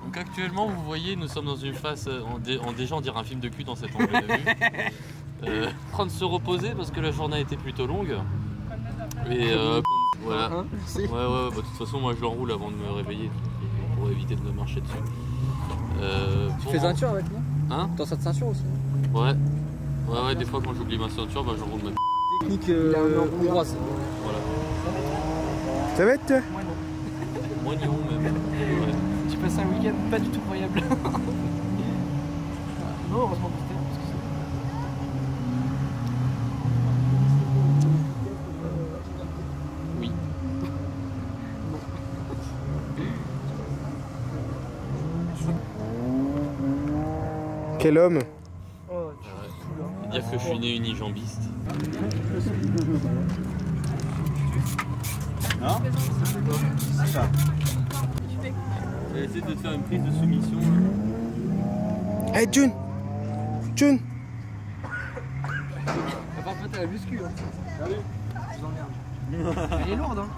Donc actuellement, vous voyez, nous sommes dans une phase, déjà on dirait un film de cul dans cet angle de vue. En train de se reposer parce que la journée a été plutôt longue. Et voilà. Ouais, bah, de toute façon, moi je l'enroule avant de me réveiller pour éviter de me marcher dessus. Tu fais ceinture avec moi? Hein? T'as cette ceinture aussi? Ouais, des fois quand j'oublie ma ceinture, bah, j'enroule ma Technique. Il a un enroule droit. Voilà. Ça va être Moignon même. Ouais. Tu passes un week-end pas du tout croyable. Non, heureusement que c'était. Oui. Quel homme? Dire que je suis né unijambiste. Non? C'est ça. J'ai essayé de te faire une prise de soumission. Hey June! June! Par contre, t'as la muscu. Hein. Salut. Je vous emmerde. Elle est lourde, hein.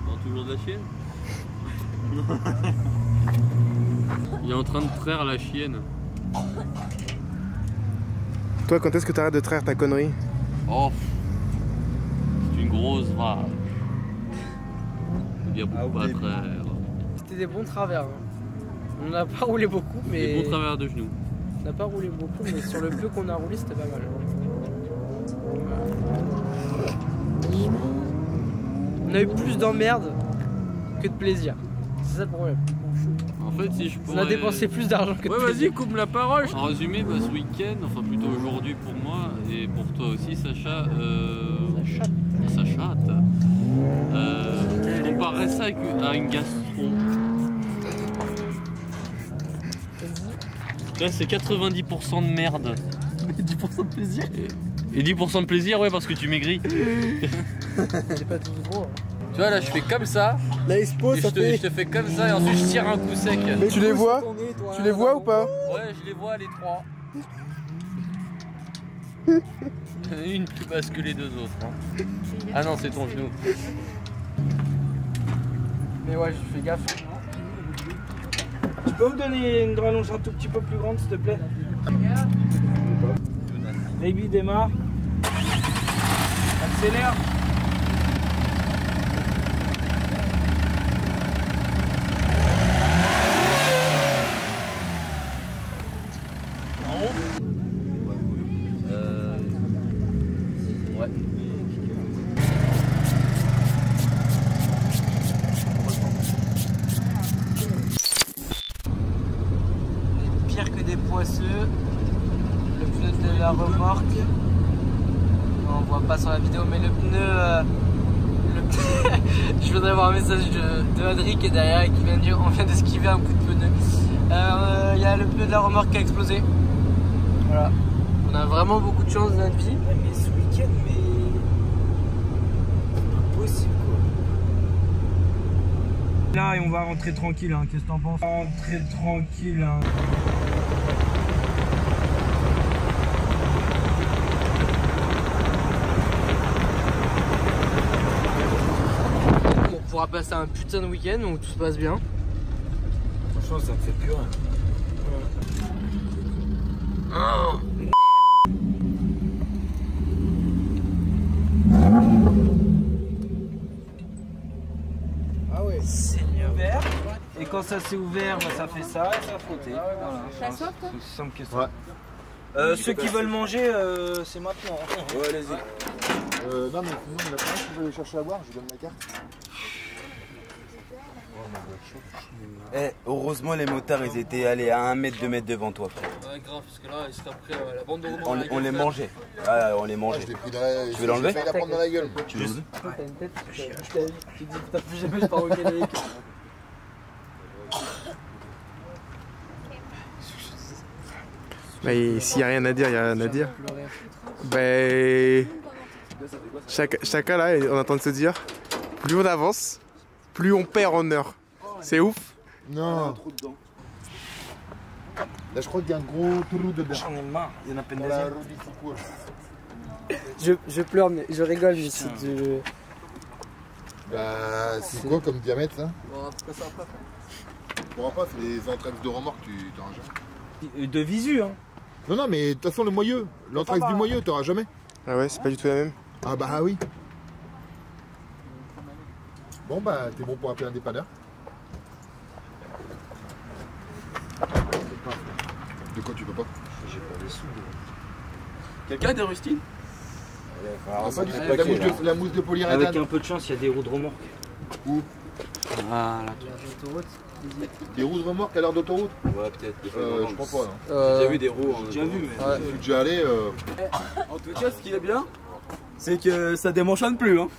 Dans toujours de la chienne. Il est en train de traire la chienne. Toi, quand est-ce que t'arrêtes de traire ta connerie? Oh, c'est une grosse vache. Il y a beaucoup à traire. C'était des bons travers. Hein. On n'a pas roulé beaucoup, mais. Des bons travers de genoux. On n'a pas roulé beaucoup, mais sur le peu qu'on a roulé, c'était pas mal. On a eu plus d'emmerdes que de plaisir. C'est ça le problème. En fait, si je pourrais... On a dépensé plus d'argent que de Ouais, plaisir. vas-y, coupe la parole. En résumé, bah, ce week-end, enfin plutôt aujourd'hui pour moi et pour toi aussi, Sacha. Sacha. Comparerais ça à une gastro. Là, c'est 90% de merde. Mais 10% de plaisir. Et 10% de plaisir, ouais, parce que tu maigris. C'est pas tout gros. Hein. Tu vois, là, je fais comme ça. La expo, ça fait... Je te fais comme ça et ensuite je tire un coup sec. Mais tu les vois? Tu les vois ou pas? Ouais, je les vois, les trois. Une plus basse que les deux autres. Hein. Ah non, c'est ton genou. Mais ouais, je fais gaffe. Tu peux me donner une rallonge un tout petit peu plus grande, s'il te plaît? Baby, démarre. Accélère. Ouais. Pire que des poisseux. Le pneu de la remorque. On voit pas sur la vidéo, mais le pneu. Je voudrais voir un message de Adri qui est derrière et qui vient de dire on vient d'esquiver un coup de pneu. Il y a le pneu de la remorque qui a explosé. Voilà. On a vraiment beaucoup de chance dans notre vie. Mais ce week-end, mais. Impossible quoi. Là, et on va rentrer tranquille, hein. Qu'est-ce que t'en penses? Rentrer tranquille, hein. On pourra passer un putain de week-end où tout se passe bien. Franchement, ça me fait plus rien. Oh. Ah ouais. C'est ouvert. Et quand ça s'est ouvert, bah, ça fait ça et ça a frotté. Voilà. T'as soif, toi? C'est aussi simple que ça. Ouais. Ceux qui veulent manger, c'est maintenant. Ouais, allez-y. Non, mais il y en a plein qui veulent aller chercher à boire, je lui donne ma carte. Eh, heureusement les motards ils étaient allés à 1 mètre, 2 mètres devant toi frère. Ouais, grave, parce que là, après la bande de Romain. On les mangeait. Ah, on les mange. Je l'ai pris dans la... Tu veux l'enlever? J'ai failli la prendre dans la gueule. Tu veux l'enlever? T'as une tête, tu dis t'as plus jamais je pars au Canada. Mais s'il n'y a rien à dire, il n'y a rien à dire. Ben. Chacun là, on est en train de se dire, plus on avance, plus on perd en heure. C'est ouf. Non. Là, je crois qu'il y a un gros trou dedans. J'en ai marre, il y en a peine Dans la roue du secours. Je pleure, mais je rigole, mais c'est de. Bah, c'est quoi comme diamètre ça? Bon, pourquoi ça va pas? Pourra pas, c'est les entrailles de remorque, tu t'auras jamais. De visu, hein. Non, non, mais de toute façon, le moyeu, l'entraille du moyeu, t'auras jamais. Ah ouais, c'est pas du tout la même. Ah bah oui. Bon bah, t'es bon pour appeler un dépanneur. De quoi tu peux pas? J'ai pas des sous. Quelqu'un a des rustines? Ah, pas du tout. La mousse de polyuréthane. Avec un peu de chance, il y a des roues de remorque. Où? Voilà. Des roues de remorque à l'heure d'autoroute? Ouais, peut-être. Je crois pas. J'ai déjà vu des roues. J'ai déjà vu, mais. Je suis déjà allé. En tout cas, ce qui est bien, c'est que ça démanchonne plus. Hein.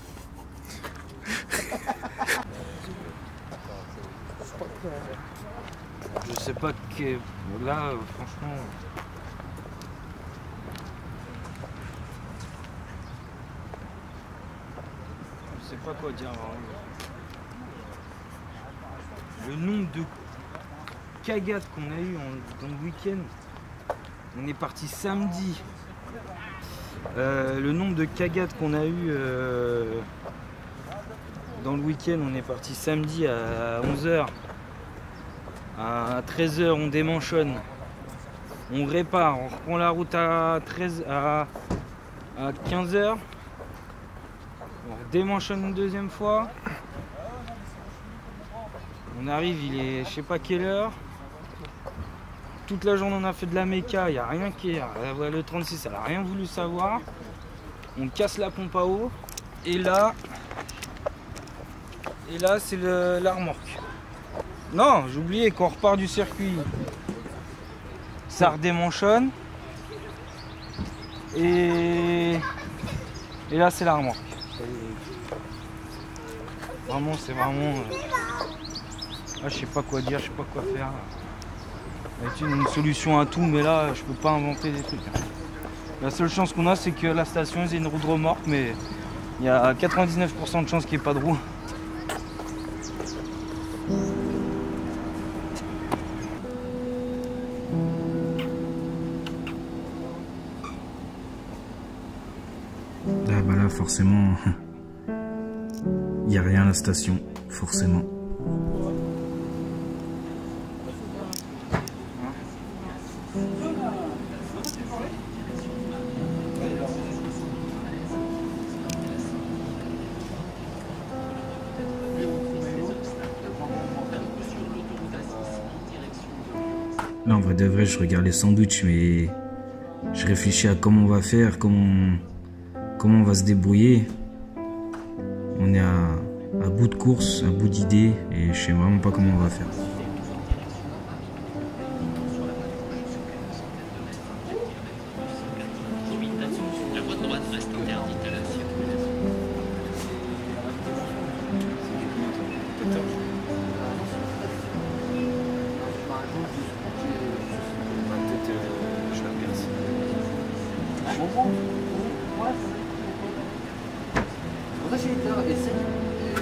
Je sais pas que. Là, franchement. Je sais pas quoi dire. Le nombre de cagates qu'on a eu dans le week-end. On est parti samedi. Le nombre de cagates qu'on a eu dans le week-end, on est parti samedi à 11h. À 13h, on démanchonne. On répare, on reprend la route à 15h. On redémanchonne une deuxième fois. On arrive, il est je sais pas quelle heure. Toute la journée on a fait de la méca, il n'y a rien qui est. Le 36 elle a rien voulu savoir. On casse la pompe à eau. Et là c'est la remorque. Non, j'ai oublié qu'on repart du circuit. Ça redémanchonne. Et là c'est la remorque. Vraiment c'est vraiment. Ah, je sais pas quoi dire, je sais pas quoi faire. C'est une solution à tout, mais là je peux pas inventer des trucs. La seule chance qu'on a, c'est que la station c'est une roue de remorque, mais il y a 99% de chances qu'il n'y ait pas de roue. Ah bah là forcément, il n'y a rien à la station, forcément. Là en vrai de vrai je regarde les sandwichs, mais je réfléchis à comment on va faire, comment on va se débrouiller. On est à bout de course, à bout d'idées, et je sais vraiment pas comment on va faire. La voie droite reste interdite à la circulation.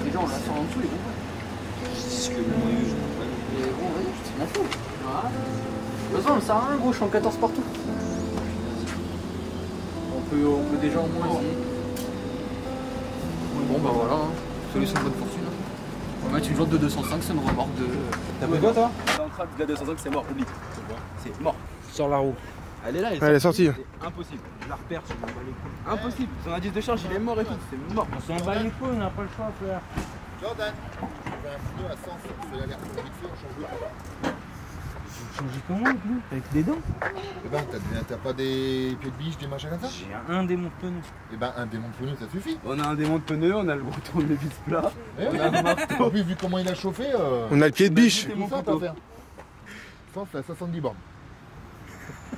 Les gens, on la sort en dessous, les gros. C'est ce que le moyeu, je m'en fous. Et gros, vas-y, je m'en fous. Voilà. De toute façon, ça sert à rien, gros, je suis en 14 partout. On peut déjà au moins essayer. Bon, bah voilà, hein. Solution de bonne fortune. On va mettre une jante de 205, c'est une remorque de. T'as pris quoi toi? L'entrave de la 205, c'est mort, oublie. C'est mort. Sur la roue. Elle est là, Elle est sortie. C'est impossible. Je la repère, je m'en bats les couilles. Impossible. Son indice de charge, il est mort et tout. C'est mort. On s'en bat les couilles, on n'a pas le choix, frère. Jordan, je fais un pneu à 100, on fait l'alerte vite fait, on change de pneu. Vous changez comment, avec nous? Avec des dents? Eh ben, t'as pas des pieds de biche, des machins comme ça? J'ai un démon de pneu. Eh ben, un démon de pneu, ça suffit. On a un démon de pneu, on a le gros tournevis plat. Eh oui. En plus, vu comment il a chauffé, On a le pied de biche. c'est tout simple à faire. 100, c'est à 70 bornes.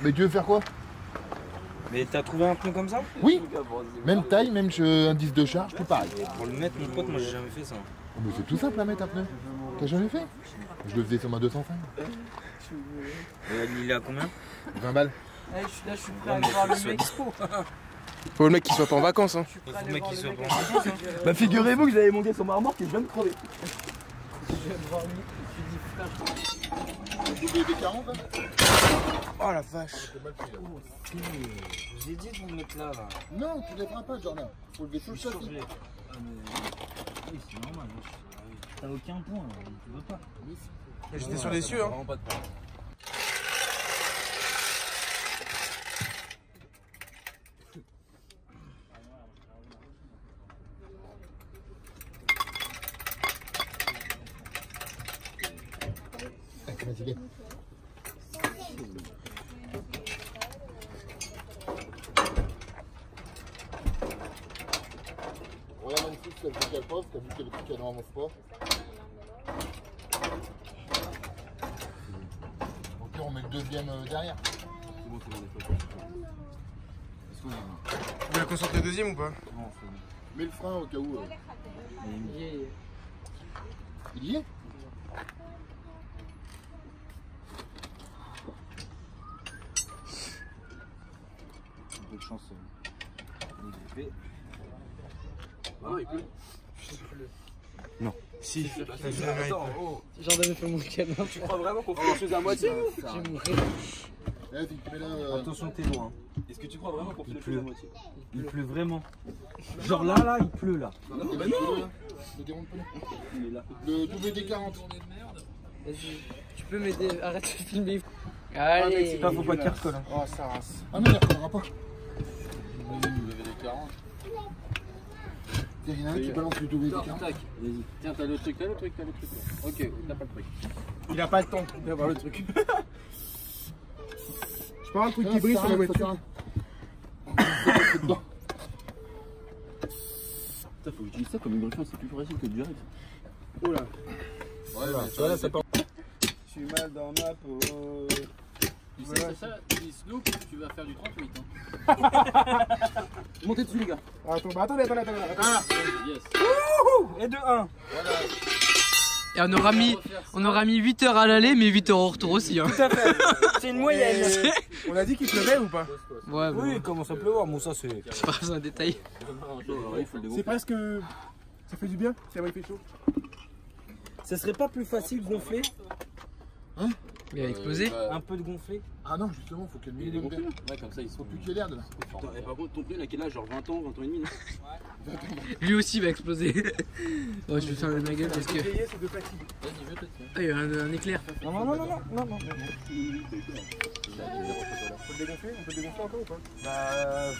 Mais tu veux faire quoi? Mais t'as trouvé un pneu comme ça? Oui. Même taille, même indice de charge, tout pareil. Pour le mettre, mon pote, moi j'ai jamais fait ça. Oh, mais c'est tout simple à mettre un pneu. T'as jamais fait? Je le faisais sur ma 205. Il est à combien? 20 balles. Là, je suis prêt à aller voir le mec. Faut le mec qui soit pas en vacances. Hein. Faut le mec qui soit pas en vacances. Bah figurez-vous que j'avais monté sur ma remorque et je viens de crever. Je viens de voir lui, je lui dis frère. WD-40 là? Oh la vache. Je vous ai dit de vous le mettre là. Non, tu lèveras pas, Jordan. Faut lever tout le châssis. Oui, c'est normal. T'as aucun point, tu veux pas. J'étais sur les cieux. Hein. Pas de problème. Vas-y, viens. Voilà, magnifique, t'as vu qu'elle pose, t'as vu qu'elle n'avance pas. Au pire, on met le deuxième derrière. C'est bon, les photos. Est-ce qu'on a un? Vous voulez qu'on sorte le deuxième ou pas? Non, c'est bon. Mets le frein au cas où. Il y est? Un peu de chance. Ah non, il pleut. Non. Si, Attends, oh. J'en avais fait mon week-end. Tu crois vraiment qu'on fait les choses à moitié? J'ai mouru. Vas-y, mets-le. Attention, t'es loin. Est-ce que tu crois vraiment qu'on fait les choses à moitié? Il pleut vraiment. Genre là, il pleut là. Non, non. Le démonte pas. Le WD-40. Vas-y, tu peux m'aider, arrête de filmer. Ah, mec, Allez. c'est pas, faut pas qu'il recolle. Hein. Oh, ça race. Ah non, il ne recollera pas. WD-40. Il y en a un qui balance le WD-40. Tac, vas-y. Tiens, t'as le truc, là. Ok, t'as pas le truc. Il a pas le temps d'avoir le truc. Je prends un truc qui brille sur la voiture. Putain, faut que j'utilise ça comme une griffe, c'est plus facile que du direct. Oh là. Ouais, bah, tu vois, là, ça part. Je suis mal dans ma peau. Tu sais, c'est ça, tu dis Snoop, tu vas faire du 38. Hein. Montez dessus, les gars. Attends, bah attendez. Ah, yes. Et de 1. Voilà. Et on aura mis 8 heures à l'aller, mais 8 heures au retour aussi. Hein. Tout à fait. C'est une moyenne. On a dit qu'il pleuvait ou pas? Ouais, Oui, il commence à pleuvoir. Bon, ça c'est. c'est pas un détail. C'est presque. Ça fait du bien, c'est vrai, il fait chaud. Ça serait pas plus facile de gonfler? Hein? Il a explosé. Un peu de gonfler? Ah non, justement, faut qu'elle Il est minimum gonflé. d'air. Ouais, comme ça, ils sont Faut plus qu'il y ait l'air de là. Putain, et par contre, ton prix, là, quel âge? Genre 20 ans, 20 ans et demi, non? Lui aussi va exploser. Bon, je vais faire ma gueule parce que. C'est de fatigue. Vas-y, je te tiens. Ah, il y a un éclair. Non. Faut le dégonfler? On peut le dégonfler encore ou pas? Bah.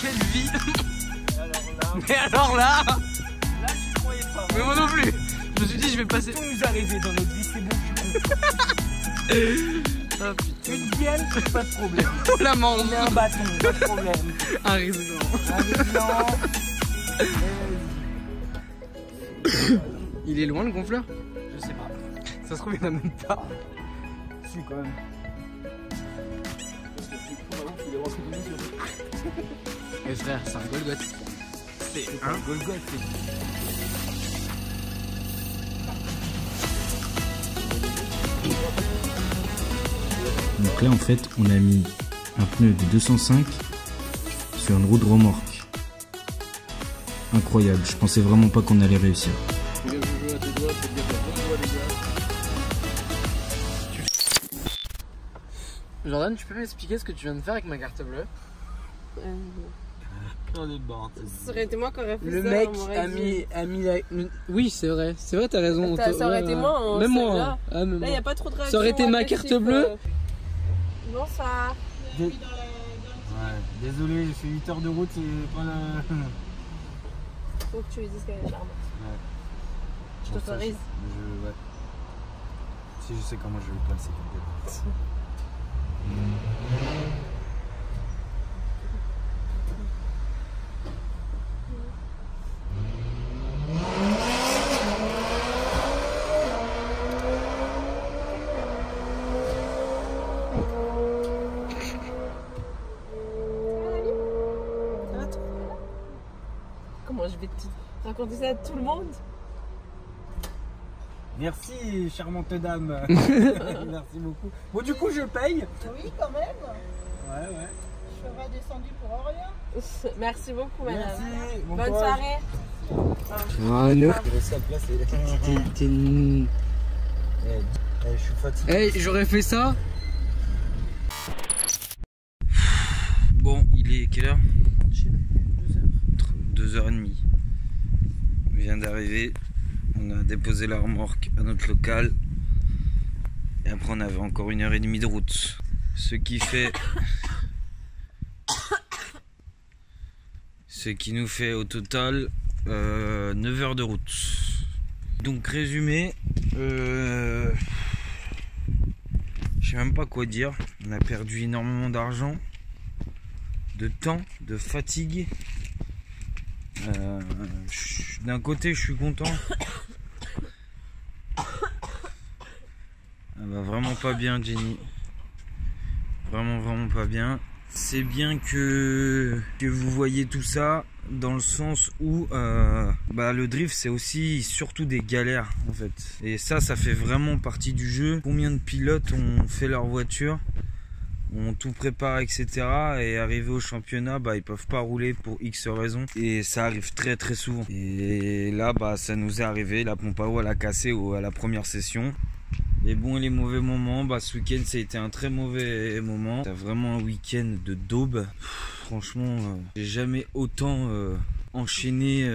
Quelle vie. Alors là. Mais alors là. Là, je croyais pas. Mais moi non plus. Je me suis dit, je vais passer. Tout nous arrivé dans notre vie, c'est bon, Ah putain. Une bielle, c'est pas de problème. Oh la main. On met un bâton, pas de problème. Un résident. Un résident. Il est loin le gonfleur? Je sais pas. Ça se trouve, il y en a même pas. Si, quand même. Mais frère, c'est un Golgoth. C'est un Golgoth. Donc là en fait on a mis un pneu de 205 sur une roue de remorque. Incroyable, je pensais vraiment pas qu'on allait réussir. Jordan, tu peux m'expliquer ce que tu viens de faire avec ma carte bleue? Ça aurait été moi qui aurais fait Le ça. mec on m'aurait a dit. mis la... Oui, c'est vrai, t'as raison. Ça aurait été moi. hein, Même moi. celle-là. Hein. Ah, même Là, il n'y moi. a pas trop de réaction. Ça aurait été ma carte bleue. Bonsoir. Ouais, désolé, j'ai fait 8 heures de route, c'est pas la. Faut que tu lui dises qu'elle est charmante. Je t'autorise. Ouais. Si je sais comment je vais le placer. moi je vais te raconter ça à tout le monde. Merci, charmante dame. Merci beaucoup. Bon, du coup, je paye. Oui, quand même. Ouais. Je serai descendu pour rien. Merci beaucoup, madame. Merci. Bonne soirée. Allô. T'es je suis fatigué. Hey, j'aurais fait ça. Bon, il est quelle heure? 2h30. On vient d'arriver. On a déposé la remorque à notre local. Et après on avait encore 1h30 de route. Ce qui fait... Ce qui nous fait au total 9 heures de route. Donc résumé, je sais même pas quoi dire. On a perdu énormément d'argent, de temps, de fatigue. D'un côté je suis content. Elle va vraiment pas bien, Jenny. Vraiment pas bien. C'est bien que vous voyez tout ça dans le sens où le drift c'est aussi surtout des galères en fait. Et ça fait vraiment partie du jeu. Combien de pilotes ont fait leur voiture, ont tout préparé, etc. et arrivé au championnat, ils peuvent pas rouler pour X raisons. Et ça arrive très souvent. Et là, ça nous est arrivé. La pompe à eau, elle a cassé à la première session. Les bons et les mauvais moments, ce week-end ça a été un très mauvais moment. C'est vraiment un week-end de daube. Franchement, j'ai jamais autant enchaîné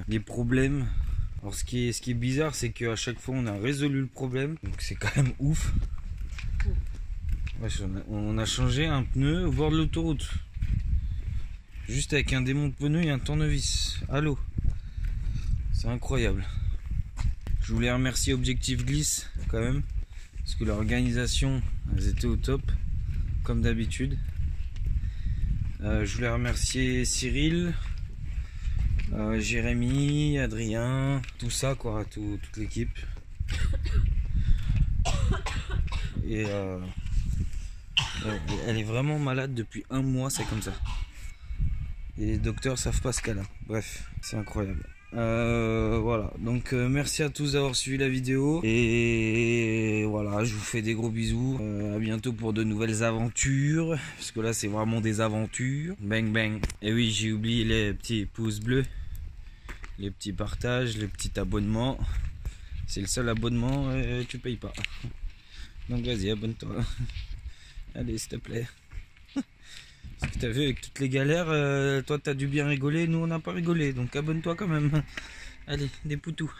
les problèmes. Alors ce qui est bizarre, c'est qu'à chaque fois on a résolu le problème, donc c'est quand même ouf. On a changé un pneu au bord de l'autoroute. Juste avec un démon de pneu et un tournevis. Allô, c'est incroyable. Je voulais remercier Objectif Glisse quand même, parce que l'organisation, elles étaient au top, comme d'habitude. Je voulais remercier Cyril, Jérémy, Adrien, tout ça quoi, toute l'équipe. Et elle est vraiment malade depuis un mois, c'est comme ça. Et les docteurs savent pas ce qu'elle a. Bref, c'est incroyable. Voilà, donc merci à tous d'avoir suivi la vidéo. Et voilà, je vous fais des gros bisous. À bientôt pour de nouvelles aventures. Parce que là, c'est vraiment des aventures. Bang bang. Et oui, j'ai oublié les petits pouces bleus, les petits partages, les petits abonnements. C'est le seul abonnement, tu payes pas. Donc vas-y, abonne-toi. Allez, s'il te plaît. Parce que t'as vu, avec toutes les galères, toi t'as dû bien rigoler, nous on n'a pas rigolé, donc abonne-toi quand même. Allez, des poutous.